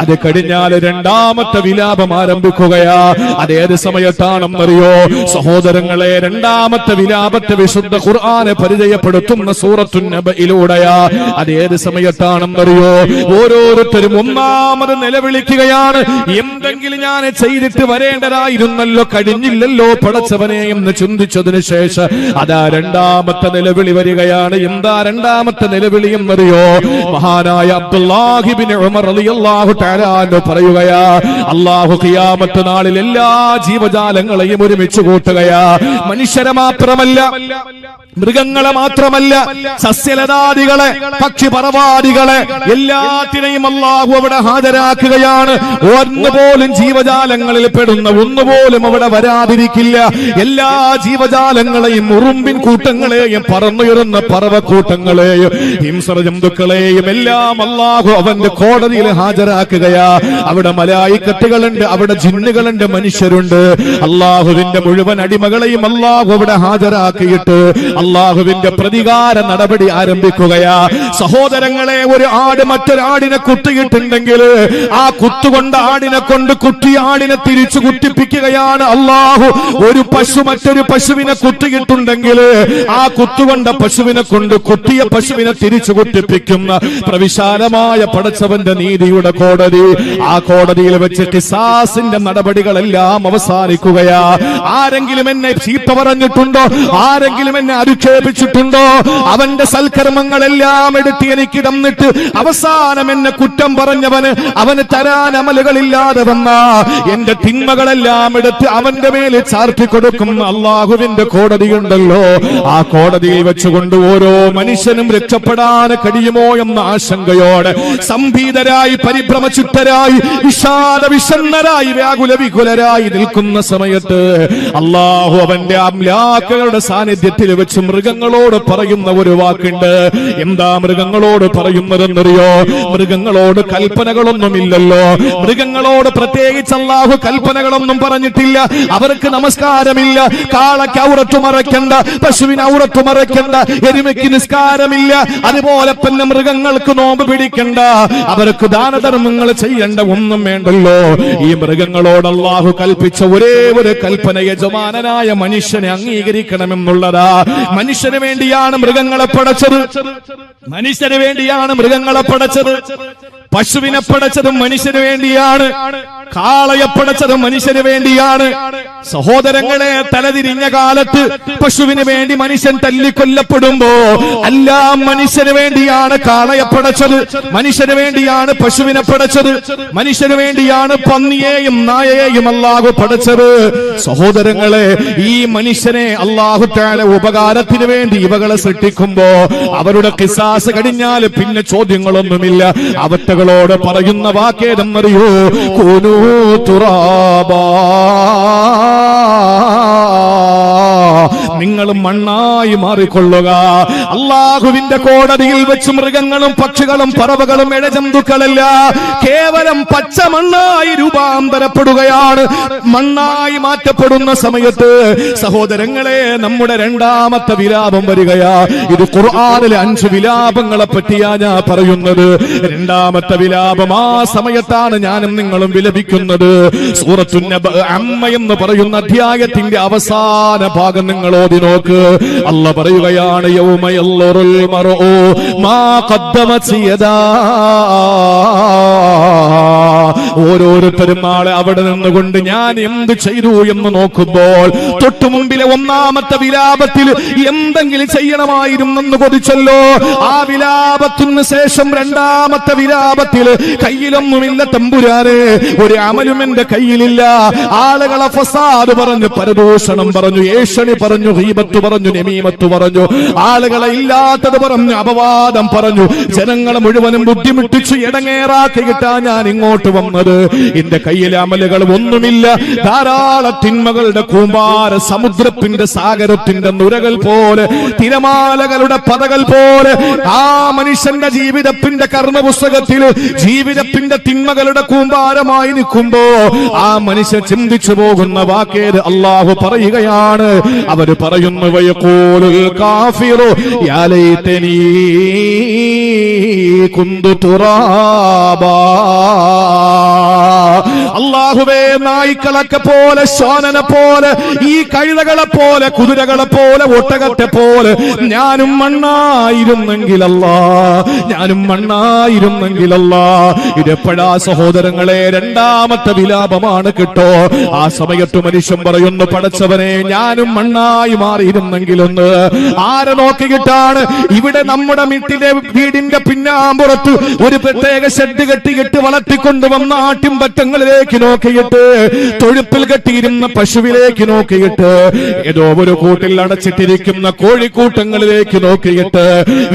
അത് കഴിഞ്ഞാൽ രണ്ടാമത്തെ വിലാപം ആരംഭിക്കുകയാ. അതേത് സമയത്താണെന്നറിയോ സഹോദരങ്ങളെ? രണ്ടാമത്തെ വിലാപത്തെ വിശുദ്ധ ഖുർആനെ പരിചയപ്പെടുത്തുന്ന സൂറത്തുൻ നബയിലൂടെയാ. അതേത് സമയത്താണെന്നറിയോ? ഓരോരുത്തരും ഒന്നാമത് നിലവിളിക്കുകയാണ്, എന്തെങ്കിലും ഞാൻ ചെയ്തിട്ട് വരേണ്ടതായിരുന്നല്ലോ, കഴിഞ്ഞില്ലല്ലോ പടച്ചവനെ എന്ന് ചിന്തിച്ചതിന് ശേഷം അതാ രണ്ടാമത്തെ നിലവിളി വരികയാണ്. എന്താ രണ്ടാമത്തെ നിലവിളി എന്നറിയോ? മഹാനായ അബ്ദുല്ലാഹി ഇബ്നു ഉമർ റളിയല്ലാഹു തആല അൻഹു പറയുകയാ, അല്ലാഹു ഖിയാമത്ത് നാളിൽ എല്ലാ ജീവജാലങ്ങളെയും ഒരുമിച്ച് കൂട്ടുകയാ. മനുഷ്യരെ മാത്രമല്ല, മൃഗങ്ങളെ മാത്രമല്ല, സസ്യലതാദികളെ, പക്ഷിപറവാദികളെ എല്ലാത്തിനെയും അല്ലാഹു അവിടെ ഹാജരാക്കുകയാണ്. ഒന്നുപോലും ജീവജാലങ്ങളിൽ പെടുന്ന ഒന്നുപോലും അവിടെ വരാതിരിക്കില്ല. എല്ലാ ജീവജാലങ്ങളെയും, ഉറുമ്പിൻ കൂട്ടങ്ങളെയും, പറന്നുയരുന്ന പറവക്കൂട്ടങ്ങളെയും, ഹിംസ്ര ജന്തുക്കളെയും എല്ലാം അല്ലാഹു അവന്റെ കോടതിയിൽ ഹാജരാക്കുകയാ. അവിടെ മലായിക്കത്തുകളുണ്ട്, അവിടെ ജിന്നുകളുണ്ട്, മനുഷ്യരുണ്ട്. അല്ലാഹുവിന്റെ മുഴുവൻ അടിമകളെയും അല്ലാഹു അവിടെ ഹാജരാക്കിയിട്ട് അല്ലാഹുവിന്റെ പ്രതികാര നടപടി ആരംഭിക്കുകയാ. സഹോദരങ്ങളെ, ഒരു ആട് മറ്റൊരാടിനെ കുത്തിയിട്ടുണ്ടെങ്കിൽ ആ കുത്തുകൊണ്ട ആടിനെ കൊണ്ട് കുത്തിയ ആടിനെ തിരിച്ചു കുത്തിപ്പിക്കുകയാണ് അല്ലാഹു. ഒരു പശു മറ്റൊരു പശുവിനെ കുത്തിയിട്ടുണ്ടെങ്കിൽ ആ കുത്തുകൊണ്ട പശുവിനെ കൊണ്ട് കുത്തിയ പശുവിനെ തിരിച്ചു കുത്തിപ്പിക്കുന്ന പ്രവിശാലമായ പടച്ചവന്റെ നീതിയുടെ കോടതി. ആ കോടതിയിൽ വെച്ച് ഖിസാസിന്റെ നടപടികളെല്ലാം അവസാനിക്കുകയാ. ആരെങ്കിലും എന്നെ ചീത്ത പറഞ്ഞിട്ടുണ്ടോ? ആരെങ്കിലും എന്നെ അധിക്ഷേപിച്ചിട്ടുണ്ടോ? അവന്റെ സൽക്കർമ്മങ്ങളെല്ലാം എടുത്ത് എനിക്ക് തന്നിട്ട് അവസാനം എന്നെ കുറ്റം പറഞ്ഞവന് അവന് തരാൻ അമലുകളില്ലാതെ വന്ന എന്റെ തിന്മകളെല്ലാം എടുത്ത് അവന്റെ മേലെ ചാർത്തി കൊടുക്കുന്ന അള്ളാഹുവിന്റെ കോടതിയുണ്ടല്ലോ. ആ കോടതിയിൽ വെച്ചുകൊണ്ട് ഓരോ മനുഷ്യനും രക്ഷപ്പെടാൻ കഴിയുമോ എന്ന ആശങ്കയോടെ സംഭീതരായി, പരിഭ്രമചിത്തരായി, വിഷാദ വിഷണ്ണരായി, വ്യാകുല വികുലരായി നിൽക്കുന്ന സമയത്ത് അള്ളാഹു അവന്റെ അംലാക്കുകളുടെ സാന്നിധ്യത്തിൽ വെച്ച് മൃഗങ്ങളോട് പറയുന്ന ഒരു വാക്കുണ്ട്. എന്താ മൃഗങ്ങളോട് പറയുന്നതെന്നറിയോ? മൃഗങ്ങളോട് കൽപ്പനകളൊന്നുമില്ലല്ലോ. മൃഗങ്ങളോട് പ്രത്യേകിച്ച് അല്ലാഹു കൽപ്പനകളൊന്നും പറഞ്ഞിട്ടില്ല. അവർക്ക് നമസ്കാരം നമസ്കാരമില്ല, കാളയ്ക്ക് ഔറത്ത് മറയ്ക്കണ്ട, പശുവിന് ഔറത്ത് മറയ്ക്കണ്ട, എരുമയ്ക്ക് നിസ്കാരമില്ല, അതുപോലെ തന്നെ മൃഗങ്ങൾക്ക് നോമ്പ് പിടിക്കണ്ട, അവർക്ക് ദാനധർമ്മങ്ങൾ ചെയ്യേണ്ട ഒന്നും വേണ്ടല്ലോ. ഈ മൃഗങ്ങളോട് അല്ലാഹു കൽപ്പിച്ച ഒരേ ഒരു കൽപ്പന യജമാനനായ മനുഷ്യനെ അംഗീകരിക്കണമെന്നുള്ളതാ. മനുഷ്യന് വേണ്ടിയാണ് മൃഗങ്ങളെ പടച്ചത്, മനുഷ്യന് വേണ്ടിയാണ് മൃഗങ്ങളെ പടച്ചത്. പശുവിനെ പടച്ചതും മനുഷ്യന് വേണ്ടിയാണ്, കാളയെ പടച്ചതും മനുഷ്യന് വേണ്ടിയാണ്. സഹോദരങ്ങളെ, തലതിരിഞ്ഞ കാലത്ത് പശുവിന് വേണ്ടി മനുഷ്യൻ തല്ലിക്കൊല്ലപ്പെടുമ്പോ എല്ലാം മനുഷ്യന് വേണ്ടിയാണ് കാളയെ പടച്ചത്, മനുഷ്യന് വേണ്ടിയാണ് പശുവിനെ പടച്ചത്, മനുഷ്യന് വേണ്ടിയാണ് പന്നിയെയും നായയെയും അല്ലാഹു പടച്ചത്. സഹോദരങ്ങളെ, ഈ മനുഷ്യനെ അല്ലാഹു തആല ഉപകാരത്തിന് വേണ്ടി ഇവകളെ സൃഷ്ടിക്കുമ്പോ അവരുടെ ഖിസാസ് കഴിഞ്ഞാൽ പിന്നെ ചോദ്യങ്ങളൊന്നുമില്ല. അവറ്റകളോട് പറയുന്ന വാക്കേതെന്നറിയോ? കൂനൂ തുറാബാ, നിങ്ങൾ മണ്ണായി മാറിക്കൊള്ളുക. അള്ളാഹുവിന്റെ കോടതിയിൽ വെച്ച് മൃഗങ്ങളും പക്ഷികളും പറവകളും ഇഴജന്തുക്കളല്ല, കേവലം പച്ച മണ്ണായി രൂപാന്തരപ്പെടുകയാണ്. മണ്ണായി മാറ്റപ്പെടുന്ന സമയത്ത് സഹോദരങ്ങളെ, നമ്മുടെ രണ്ടാമത്തെ വിലാപം വരികയാ. ഇത് ഖുർആനിലെ 5 വിലാപങ്ങളെ പറ്റിയാ ഞാൻ പറയുന്നത്. രണ്ടാമത്തെ വിലാപം ആ സമയത്താണ് ഞാനും നിങ്ങളും വിലപിക്കുന്നത്. സൂറത്തുൻ നബ അമ്മ എന്ന് പറയുന്ന അധ്യായത്തിന്റെ അവസാന ഭാഗം നിങ്ങൾ ഓതി നോക്ക്. അല്ലാഹ് പറയുകയാണ്, യൗമ യല്ലറുൽ മർഉ മാ ഖദ്ദമത് യദാ. ഓരോരുത്തരും നാളെ അവിടെ നിന്നുകൊണ്ട് ഞാൻ എന്ത് ചെയ്തു എന്ന് നോക്കുമ്പോൾ തൊട്ടു മുമ്പിലെ ഒന്നാമത്തെ വിലാപത്തിൽ എന്തെങ്കിലും ചെയ്യണമായിരുന്നെന്ന് കൊതിച്ചല്ലോ. ആ വിലാപത്തിന് ശേഷം രണ്ടാമത്തെ വിലാപത്തിൽ കയ്യിലൊന്നുമില്ല തമ്പുരാനെ, ഒരു അമലും എന്റെ കയ്യിലില്ല. ആളുകളെ ഫസാദ് പറഞ്ഞു, പരദൂഷണം പറഞ്ഞു, ഏഷണി പറഞ്ഞു, ഗീബത്ത് പറഞ്ഞു, നമീമത്ത് പറഞ്ഞു, ആളുകളെ ഇല്ലാത്തത് പറഞ്ഞു, അപവാദം പറഞ്ഞു, ജനങ്ങളെ മുഴുവനും ബുദ്ധിമുട്ടിച്ചു ഇടങ്ങേറാക്കിയിട്ടാ ഞാൻ ഇങ്ങോട്ട് വന്നത്. എന്റെ കയ്യിലെ അമലുകൾ ഒന്നുമില്ല. ധാരാളം തിന്മകളുടെ കൂമ്പാര, സമുദ്രത്തിന്റെ സാഗരത്തിന്റെ നുരകൾ പോലെ, തിരമാലകളുടെ പതകൾ പോലെ ആ മനുഷ്യന്റെ ജീവിതത്തിന്റെ കർമ്മപുസ്തകത്തിൽ ജീവിതത്തിന്റെ തിന്മകളുടെ കൂമ്പാരമായി നിൽക്കുമ്പോ ആ മനുഷ്യൻ ചിന്തിച്ചു പോകുന്ന വാക്കേത് അല്ലാഹു പറയുകയാണ്. അവര് പറയുന്നു, വയഖൂലുൽ കാഫിറു യാ ലൈതനീ കുന്തു തുറാബാ. അല്ലാഹുവേ, നായ്ക്കളൊക്കെ പോലെ, ശ്വാനനെ പോലെ, ഈ കഴുതകളെ പോലെ, കുതിരകളെ പോലെ, ഒട്ടകത്തെ പോലെ ഞാനും മണ്ണായിരുന്നെങ്കിലല്ലാ, ഞാനും മണ്ണായിരുന്നെങ്കിലല്ലാ. ഇതെപ്പോഴാ സഹോദരങ്ങളെ? രണ്ടാമത്തെ വിലാപമാണ് കിട്ടോ. ആ സമയത്ത് മനുഷ്യൻ പറയുന്നു, പടച്ചവനെ, ഞാനും മണ്ണായി മാറിയിരുന്നെങ്കിലൊന്ന്. ആരെ നോക്കിയിട്ടാണ്? ഇവിടെ നമ്മുടെ വീടിന്റെ പിന്നാമ്പുറത്ത് ഒരു പ്രത്യേക ഷെഡ് കെട്ടിയിട്ട് വളർത്തിക്കൊണ്ടുവന്ന ആട്ടിൻപറ്റങ്ങളിലേക്ക് നോക്കിയിട്ട്, തൊഴുപ്പിൽ കെട്ടിയിരുന്ന പശുവിലേക്ക് നോക്കിയിട്ട്, ഏതോ ഒരു കൂട്ടിൽ അടച്ചിട്ടിരിക്കുന്ന കോഴിക്കൂട്ടങ്ങളിലേക്ക് നോക്കിയിട്ട്,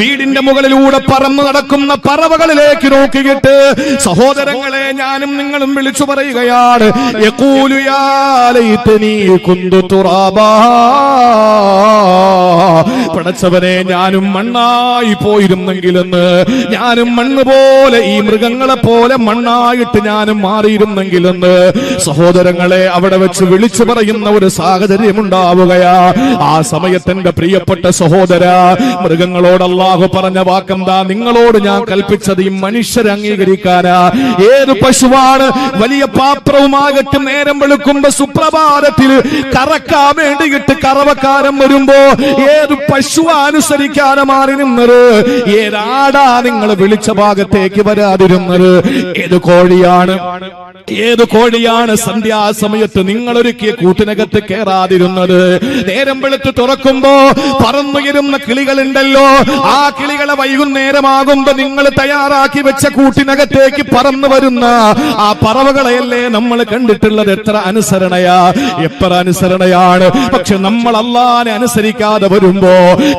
വീടിന്റെ മുകളിലൂടെ പറന്നു നടക്കുന്ന പറവകളിലേക്ക് നോക്കിയിട്ട്, സഹോദരങ്ങളെ, ഞാനും നിങ്ങളും വിളിച്ചു പറയുകയാണ്, യഖൂലു യാ ലൈതനീ കുന്തു തുറാബാ. പടച്ചവനെ, ഞാനും മണ്ണായി പോയിരുന്നെങ്കിലെന്ന്, ഞാനും മണ്ണ് പോലെ, ഈ മൃഗങ്ങളെ പോലെ മണ്ണായിട്ട് ഞാനും മാറിയിരുന്നെങ്കിലെന്ന് സഹോദരങ്ങളെ അവിടെ വെച്ച് വിളിച്ചു പറയുന്ന ഒരു സാഹചര്യം ഉണ്ടാവുകയാ. ആ സമയത്ത് എന്റെ പ്രിയപ്പെട്ട സഹോദര, മൃഗങ്ങളോട് അല്ലാഹു പറഞ്ഞ വാക്കെന്താ? നിങ്ങളോട് ഞാൻ കൽപ്പിച്ചത് ഈ മനുഷ്യരെ അംഗീകരിക്കാനാ. ഏത് പശുവാണ് വലിയ പാത്രവുമാകട്ടെ നേരം വെളുക്കുമ്പോ സുപ്രഭാതത്തിൽ കറക്കാൻ വേണ്ടിയിട്ട് കറവക്കാരൻ വരുമ്പോ ഏത് പശു അനുസരിക്കാതെ മാറി നിന്നത്? ഏതാടാ നിങ്ങൾ വിളിച്ച ഭാഗത്തേക്ക് വരാതിരുന്നത്? ഏത് കോഴിയാണ്, ഏത് കോഴിയാണ് സന്ധ്യാസമയത്ത് നിങ്ങളൊരുക്കിയ കൂട്ടിനകത്ത് കയറാതിരുന്നത്? നേരം വെളുത്ത് തുറക്കുമ്പോ പറന്നുയരുന്ന കിളികളുണ്ടല്ലോ, ആ കിളികളെ വൈകുന്നേരമാകുമ്പോ നിങ്ങൾ തയ്യാറാക്കി വെച്ച കൂട്ടിനകത്തേക്ക് പറന്നു വരുന്ന ആ പറവകളെയല്ലേ നമ്മൾ കണ്ടിട്ടുള്ളത്? എത്ര അനുസരണയാ, എത്ര അനുസരണയാണ്. പക്ഷെ നമ്മൾ അല്ലാഹുവിനെ അനുസരിക്കാതെ വരുമ്പോ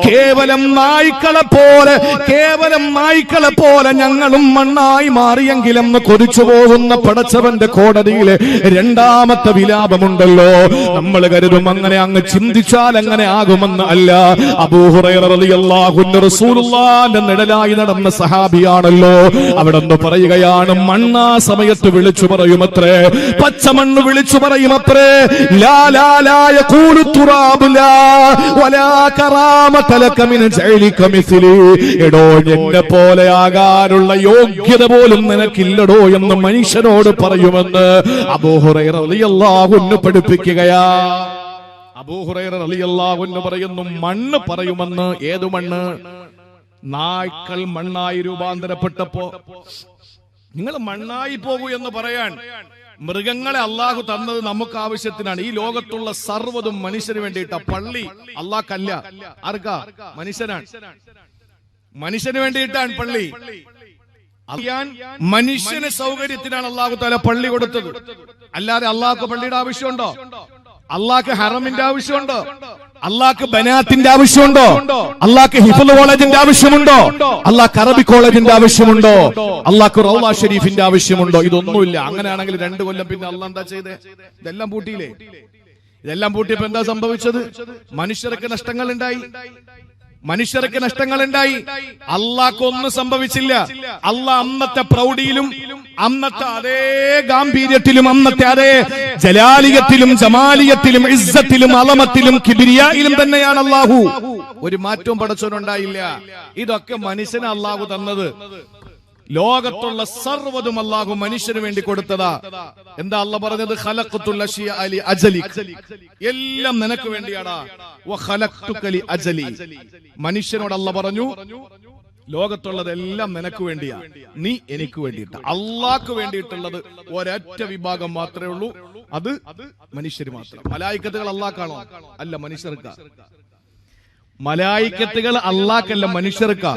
കേവലം നായ്ക്കളെ പോലെ, കേവലം നായ്ക്കളെ പോലെ ഞങ്ങളും മണ്ണായി മാറിയെങ്കിലെന്ന് കൊതിച്ചു പോകുന്ന പടച്ചവന്റെ കോടതിയിലെ രണ്ടാമത്തെ വിലാപമുണ്ടല്ലോ. നമ്മൾ കരുതും അങ്ങനെ അങ്ങ് ചിന്തിച്ചാൽ അങ്ങനെ ആകുമെന്ന്. അല്ല, അബൂ ഹുറൈറ റളിയല്ലാഹു അൻഹു റസൂലുള്ളാഹിന്റെ നിഴലായി നടന്ന സഹാബിയാണല്ലോ. അവിടെ നിന്ന് പറയുകയാണ്, മണ്ണാ സമയത്ത് വിളിച്ചു പറയുമത്രേ, പച്ചമണ്ണ് വിളിച്ചു പറയുമത്രേ, ലാ ലാ ലാ യഖൂലു തുറാബു ലാ വലാ കറാമത ലക മിൻ ജഅലിക മിസ്ലി. എടോ, എന്നെ പോലെ ആകാനുള്ള യോഗ്യത പോലും നിനക്കില്ലടോ എന്ന് മനുഷ്യനോട് പറയുമെന്ന് അബൂ ഹുറൈറ റളിയല്ലാഹു അൻഹു പഠിപ്പിക്കുകയാ. അബൂ ഹുറൈറ റളിയല്ലാഹു അൻഹു പറയുന്നു, മണ്ണ് പറയുമെന്ന്. ഏതു മണ്ണ്? നായ്ക്കൾ മണ്ണായി രൂപാന്തരപ്പെട്ടപ്പോ നിങ്ങൾ മണ്ണായി പോകൂ എന്ന് പറയാൻ മൃഗങ്ങളെ അള്ളാഹു തന്നത് നമുക്ക് ആവശ്യത്തിനാണ്. ഈ ലോകത്തുള്ള സർവ്വതും മനുഷ്യന് വേണ്ടിയിട്ടാ. പള്ളി അള്ളാഹ്ക്കല്ല, ആർക്കാ? മനുഷ്യനാണ്. മനുഷ്യന് വേണ്ടിയിട്ടാണ് പള്ളി. മനുഷ്യന് സൗകര്യത്തിനാണ് അള്ളാഹു തആല പള്ളി കൊടുത്തത്. അല്ലാതെ അള്ളാഹ്ക്ക് പള്ളിയുടെ ആവശ്യമുണ്ടോ? അള്ളാഹ്ക്ക് ഹറമിന്റെ ആവശ്യമുണ്ടോ? അള്ളാഹ്ക്ക് ബനാത്തിന്റെ ആവശ്യമുണ്ടോ? അള്ളാഹ്ക്ക് ഹിഫ്ള് കോളേജിന്റെ ആവശ്യമുണ്ടോ? അള്ളാഹ്ക്ക് അറബി കോളേജിന്റെ ആവശ്യമുണ്ടോ? അള്ളാഹ്ക്ക് റൗള ഷരീഫിന്റെ ആവശ്യമുണ്ടോ? ഇതൊന്നുമില്ല. അങ്ങനെയാണെങ്കിൽ 2 കൊല്ലം പിന്നെ അള്ളാഹ് എന്താ ചെയ്തേ? ഇതെല്ലാം പൂട്ടിയില്ലേ? ഇതെല്ലാം പൂട്ടിയപ്പോ എന്താ സംഭവിച്ചത്? മനുഷ്യർക്ക് നഷ്ടങ്ങൾ ഉണ്ടായി. മനുഷ്യർക്ക് നഷ്ടങ്ങൾ ഉണ്ടായി. അള്ളാഹ്ക്ക് ഒന്നും സംഭവിച്ചില്ല. അള്ളാഹ് അന്നത്തെ പ്രൗഢിയിലും അന്നത്തെ അതേ ഗാംഭീര്യത്തിലും അന്നത്തെ അതേ ജലാലിയത്തിലും ജമാലിയത്തിലും ഇസ്സത്തിലും അലമത്തിലും കിബിരിയായിലും തന്നെയാണ് അള്ളാഹു. ഒരു മാറ്റവും പടച്ചവനുണ്ടായില്ല. ഇതൊക്കെ മനുഷ്യന് അള്ളാഹു തന്നത്. ലോകത്തുള്ള സർവ്വതും അള്ളാഹു മനുഷ്യന് വേണ്ടി കൊടുത്തതാ. എന്താ അള്ളാഹ് പറഞ്ഞത്? ഖലഖതുൽ അശ്യാ ലി അജലിക്. എല്ലാം നിനക്ക് വേണ്ടിയാടാ. വ ഖലഖതുക ലി അജലി. മനുഷ്യനോട് അള്ളാഹ് പറഞ്ഞു, ലോകത്തുള്ളതെല്ലാം നിനക്ക് വേണ്ടിയാ, നീ എനിക്ക് വേണ്ടിയിട്ട്. അള്ളാഹ്ക്ക് വേണ്ടിയിട്ടുള്ളത് ഒരൊറ്റ വിഭാഗം മാത്രമേ ഉള്ളൂ, അത് മനുഷ്യര് മാത്രം. മലായിക്കത്തുകൾ അള്ളാഹ്ക്കാണോ? അല്ല, മനുഷ്യർക്കാ. മലായിക്കത്തുകൾ അള്ളാഹ്ക്കല്ല, മനുഷ്യർക്കാ.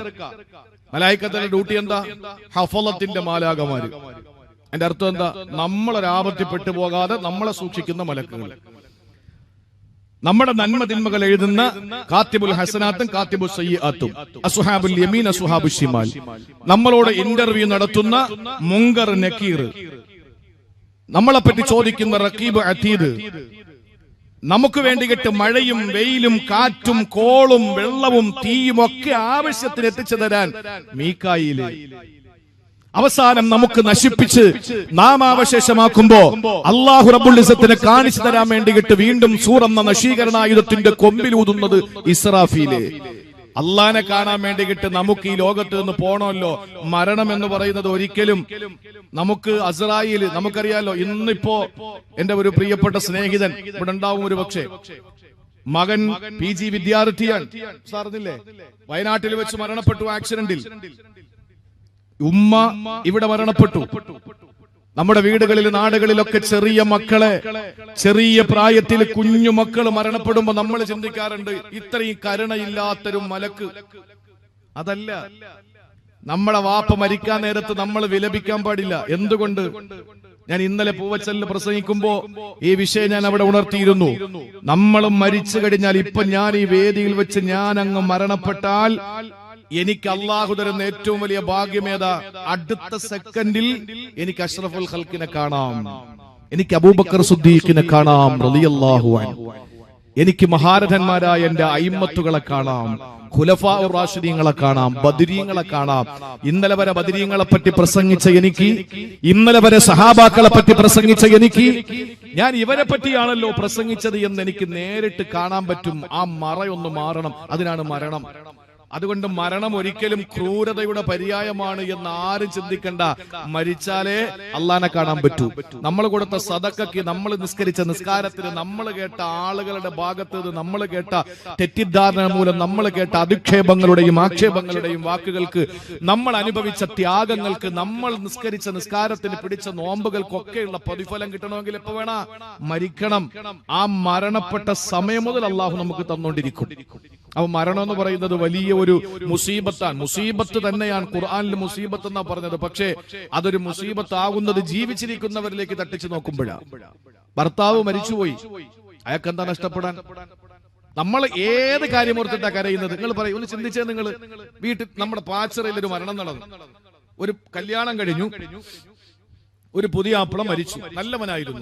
മലായിക്കത്തുകളുടെ ഡ്യൂട്ടി എന്താ? ഹഫളത്തിന്റെ മാലാകമാര്. എന്റെ അർത്ഥം എന്താ? നമ്മളൊരാപത്തിൽ പെട്ടുപോകാതെ നമ്മളെ സൂക്ഷിക്കുന്ന മലക്കുകൾ, നമ്മുടെ നന്മ തിന്മകൾ എഴുതുന്ന കാത്തിബുൽ ഹസനാത്തും കാത്തിബുൽ സയ്യിആത്തും, അസ്ഹാബുൽ യമീൻ അസ്ഹാബുൽ ശിമാൽ, നമ്മളോട് ഇന്റർവ്യൂ നടത്തുന്ന മുങ്കർ നക്കീർ, നമ്മളെ പറ്റി ചോദിക്കുന്ന റഖീബ് അതീദ്, നമുക്ക് വേണ്ടിയിട്ട് മഴയും വെയിലും കാറ്റും കോളും വെള്ളവും തീയും ഒക്കെ ആവശ്യത്തിന് എത്തിച്ചു തരാൻ മീകായില്, അവസാനം നമുക്ക് നശിപ്പിച്ച് നാമാവശേഷമാക്കുമ്പോ അല്ലാഹു റബ്ബുൽ ഇസ്സത്തിനെ കാണിച്ചു തരാൻ വേണ്ടിയിട്ട് വീണ്ടും സൂറെന്ന നശീകരണായുധത്തിന്റെ കൊമ്പിലൂതുന്നത് ഇസ്രാഫീല്. അള്ളാനെ കാണാൻ വേണ്ടിയിട്ട് നമുക്ക് ഈ ലോകത്ത് നിന്ന് പോണമല്ലോ. മരണം എന്ന് പറയുന്നത് ഒരിക്കലും നമുക്ക് അസ്രായേല്, നമുക്കറിയാലോ. ഇന്നിപ്പോ എന്റെ ഒരു പ്രിയപ്പെട്ട സ്നേഹിതൻ ഇവിടെ ഉണ്ടാവും, ഒരു പക്ഷേ മകൻ PG വിദ്യാർത്ഥിയാണ്, സാറിന്നില്ലേ, വയനാട്ടിൽ വെച്ച് മരണപ്പെട്ടു ആക്സിഡന്റിൽ. ഉമ്മ ഇവിടെ മരണപ്പെട്ടു. നമ്മുടെ വീടുകളിൽ നാടുകളിലൊക്കെ ചെറിയ മക്കളെ, ചെറിയ പ്രായത്തിൽ കുഞ്ഞു മക്കൾ മരണപ്പെടുമ്പോ നമ്മൾ ചിന്തിക്കാറുണ്ട്, ഇത്രയും കരുണയില്ലാത്തൊരു മലക്ക്. അതല്ല, നമ്മളെ വാപ്പ മരിക്കാൻ നേരത്ത് നമ്മൾ വിലപിക്കാൻ പാടില്ല. എന്തുകൊണ്ട്? ഞാൻ ഇന്നലെ പൂവച്ചലിൽ പ്രസംഗിക്കുമ്പോ ഈ വിഷയം ഞാൻ അവിടെ ഉണർത്തിയിരുന്നു. നമ്മളും മരിച്ചു കഴിഞ്ഞാൽ, ഇപ്പൊ ഞാൻ ഈ വേദിയിൽ വെച്ച് ഞാൻ അങ്ങ് മരണപ്പെട്ടാൽ എനിക്ക് അള്ളാഹു തരുന്ന ഏറ്റവും വലിയ ഭാഗ്യമേതാ? അടുത്ത സെക്കൻഡിൽ എനിക്ക് അഷ്റഫുൽ ഖൽക്കിനെ കാണാം, എനിക്ക് അബൂബക്കർ സിദ്ദീഖിനെ കാണാം റളിയല്ലാഹു അൻഹു, എനിക്ക് മഹാരഥന്മാരായ എന്റെ അയിമ്മത്തുകളെ കാണാം, ഖുലഫാഉർ റാഷിദീങ്ങളെ കാണാം, ബദരീങ്ങളെ കാണാം. ഇന്നലെ വരെ ബദരീങ്ങളെ പറ്റി പ്രസംഗിച്ച എനിക്ക്, ഇന്നലെ വരെ സഹാബാക്കളെ പറ്റി പ്രസംഗിച്ച എനിക്ക്, ഞാൻ ഇവരെ പറ്റിയാണല്ലോ പ്രസംഗിച്ചത് എന്ന് എനിക്ക് നേരിട്ട് കാണാൻ പറ്റും. ആ മറയൊന്ന് മാറണം, അതിനാണ് മരണം. അതുകൊണ്ട് മരണം ഒരിക്കലും ക്രൂരതയുടെ പര്യായമാണ് എന്ന് ആരും ചിന്തിക്കണ്ട. മരിച്ചാലേ അള്ളാനെ കാണാൻ പറ്റൂ. നമ്മൾ കൊടുത്ത സദക്കയ്ക്ക്, നമ്മൾ നിസ്കരിച്ച നിസ്കാരത്തിന്, നമ്മൾ കേട്ട ആളുകളുടെ ഭാഗത്ത് നിന്ന് നമ്മൾ കേട്ട തെറ്റിദ്ധാരണ മൂലം നമ്മൾ കേട്ട അധിക്ഷേപങ്ങളുടെയും ആക്ഷേപങ്ങളുടെയും വാക്കുകൾക്ക്, നമ്മൾ അനുഭവിച്ച ത്യാഗങ്ങൾക്ക്, നമ്മൾ നിസ്കരിച്ച നിസ്കാരത്തിന് പിടിച്ച നോമ്പുകൾക്കൊക്കെയുള്ള പ്രതിഫലം കിട്ടണമെങ്കിൽ എപ്പോ വേണം? മരിക്കണം. ആ മരണപ്പെട്ട സമയം മുതൽ അള്ളാഹു നമുക്ക് തന്നോണ്ടിരിക്കും. അപ്പൊ മരണം എന്ന് പറയുന്നത് വലിയ ഒരു മുസീബത്താണ്. മുസീബത്ത് തന്നെയാണ്. ഖുർആനിൽ മുസീബത്ത് എന്നാ പറഞ്ഞത്. പക്ഷേ അതൊരു മുസീബത്ത് ആകുന്നത് ജീവിച്ചിരിക്കുന്നവരിലേക്ക് തട്ടിച്ചു നോക്കുമ്പോഴാണ്. ഭർത്താവ് മരിച്ചുപോയി, അയാൾക്ക് എന്താ നഷ്ടപ്പെടാൻ? നമ്മൾ ഏത് കാര്യം ഓർത്തിട്ടാ കരയുന്നത്? നിങ്ങൾ പറയും, ഒന്ന് ചിന്തിച്ചേ. നിങ്ങൾ വീട്ടിൽ, നമ്മുടെ പാച്ചറയിൽ ഒരു മരണം നടന്നു, ഒരു കല്യാണം കഴിഞ്ഞു, ഒരു പുതിയാപ്പിള മരിച്ചു, നല്ലവനായിരുന്നു.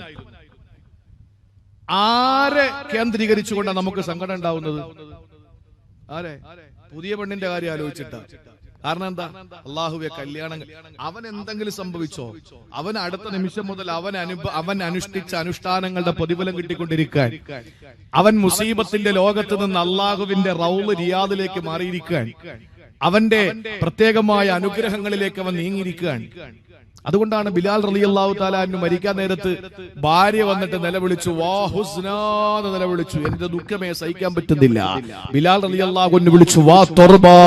ആരെ കേന്ദ്രീകരിച്ചുകൊണ്ടാണ് നമുക്ക് സങ്കടം ഉണ്ടാവുന്നത്? ആരെ? പുതിയ പെണ്ണിന്റെ കാര്യം ആലോചിച്ചിട്ടാ. കാരണം എന്താ? അള്ളാഹുവെ, കല്യാണങ്ങൾ അവൻ എന്തെങ്കിലും സംഭവിച്ചോ, അവൻ അടുത്ത നിമിഷം മുതൽ അവൻ അനുഷ്ഠിച്ച അനുഷ്ഠാനങ്ങളുടെ പ്രതിഫലം കിട്ടിക്കൊണ്ടിരിക്കാൻ, അവൻ മുസീബത്തിന്റെ ലോകത്ത് നിന്ന് അള്ളാഹുവിന്റെ റൗള് റിയാദിലേക്ക് മാറിയിരിക്കാൻ, അവന്റെ പ്രത്യേകമായ അനുഗ്രഹങ്ങളിലേക്ക് അവൻ നീങ്ങിയിരിക്കാൻ. അതുകൊണ്ടാണ് ബിലാൽ റളിയല്ലാഹു തആല അൻഹു മരിക്കാൻ നേരത്ത് ഭാര്യ വന്നിട്ട് നിലവിളിച്ചു, വാ ഹുസ്നാ എന്ന് നിലവിളിച്ചു. എന്റെ ദുഃഖമേ സഹിക്കാൻ പറ്റുന്നില്ല. ബിലാൽ റളിയല്ലാഹു അൻഹു വിളിച്ചു, വാ തുർബാ,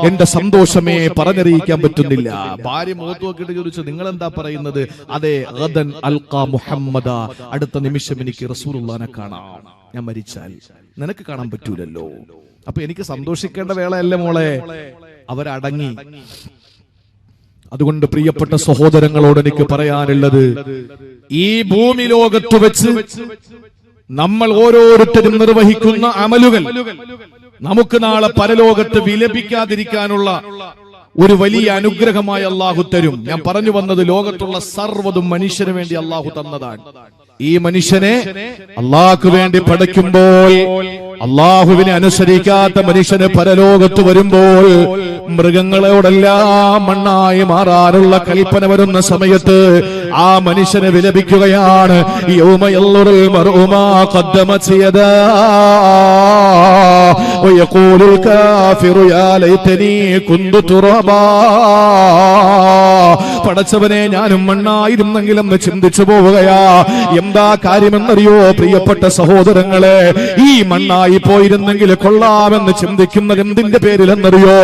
എന്റെ സന്തോഷമേ പറഞ്ഞറിയിക്കാൻ പറ്റുന്നില്ല. ഭാര്യ മുഖത്ത് നോക്കിയിട്ട് ചോദിച്ചു, നിങ്ങൾ എന്താ പറയുന്നത്? അതെ, ഗദൻ അൽഖാ മുഹമ്മദ, അടുത്ത നിമിഷം എനിക്ക് റസൂലുള്ളാഹിനെ കാണാം. ഞാൻ മരിച്ചാൽ നിനക്ക് കാണാൻ പറ്റൂലല്ലോ. അപ്പൊ എനിക്ക് സന്തോഷിക്കേണ്ട വേളയല്ലേ മോളെ. അവരടങ്ങി. അതുകൊണ്ട് പ്രിയപ്പെട്ട സഹോദരങ്ങളോട് എനിക്ക് പറയാനുള്ളത്, ഈ ഭൂമി ലോകത്ത് വെച്ച് നമ്മൾ ഓരോരുത്തരും നിർവഹിക്കുന്ന അമലുകൾ നമുക്ക് നാളെ പരലോകത്ത് വിലപിക്കാതിരിക്കാനുള്ള ഒരു വലിയ അനുഗ്രഹമായി അള്ളാഹു തരും. ഞാൻ പറഞ്ഞു വന്നത്, ലോകത്തുള്ള സർവ്വതും മനുഷ്യന് വേണ്ടി അള്ളാഹു തന്നതാണ്. ഈ മനുഷ്യനെ അള്ളാഹ്ക്ക് വേണ്ടി പഠിക്കുമ്പോൾ, അള്ളാഹുവിനെ അനുസരിക്കാത്ത മനുഷ്യന് പരലോകത്ത് വരുമ്പോൾ മൃഗങ്ങളോടെല്ലാം മണ്ണായി മാറാനുള്ള കൽപ്പന വരുന്ന സമയത്ത് ആ മനുഷ്യനെ വിലപിക്കുകയാണ്, യൗമയൽറുൽ മർഉ മാ ഖദ്ദമത് യദാ വയഖൂലുൽ കാഫിറു യാ ലൈതനി കുന്തു തുറബാ. പടച്ചവനെ, ഞാനും മണ്ണായിരുന്നെങ്കിലും എന്ന് ചിന്തിച്ചു പോവുകയാ. എന്താ കാര്യമെന്നറിയോ പ്രിയപ്പെട്ട സഹോദരങ്ങളെ? ഈ മണ്ണായി പോയിരുന്നെങ്കിൽ കൊള്ളാമെന്ന് ചിന്തിക്കുന്നത് എന്തിന്റെ പേരിലെന്നറിയോ?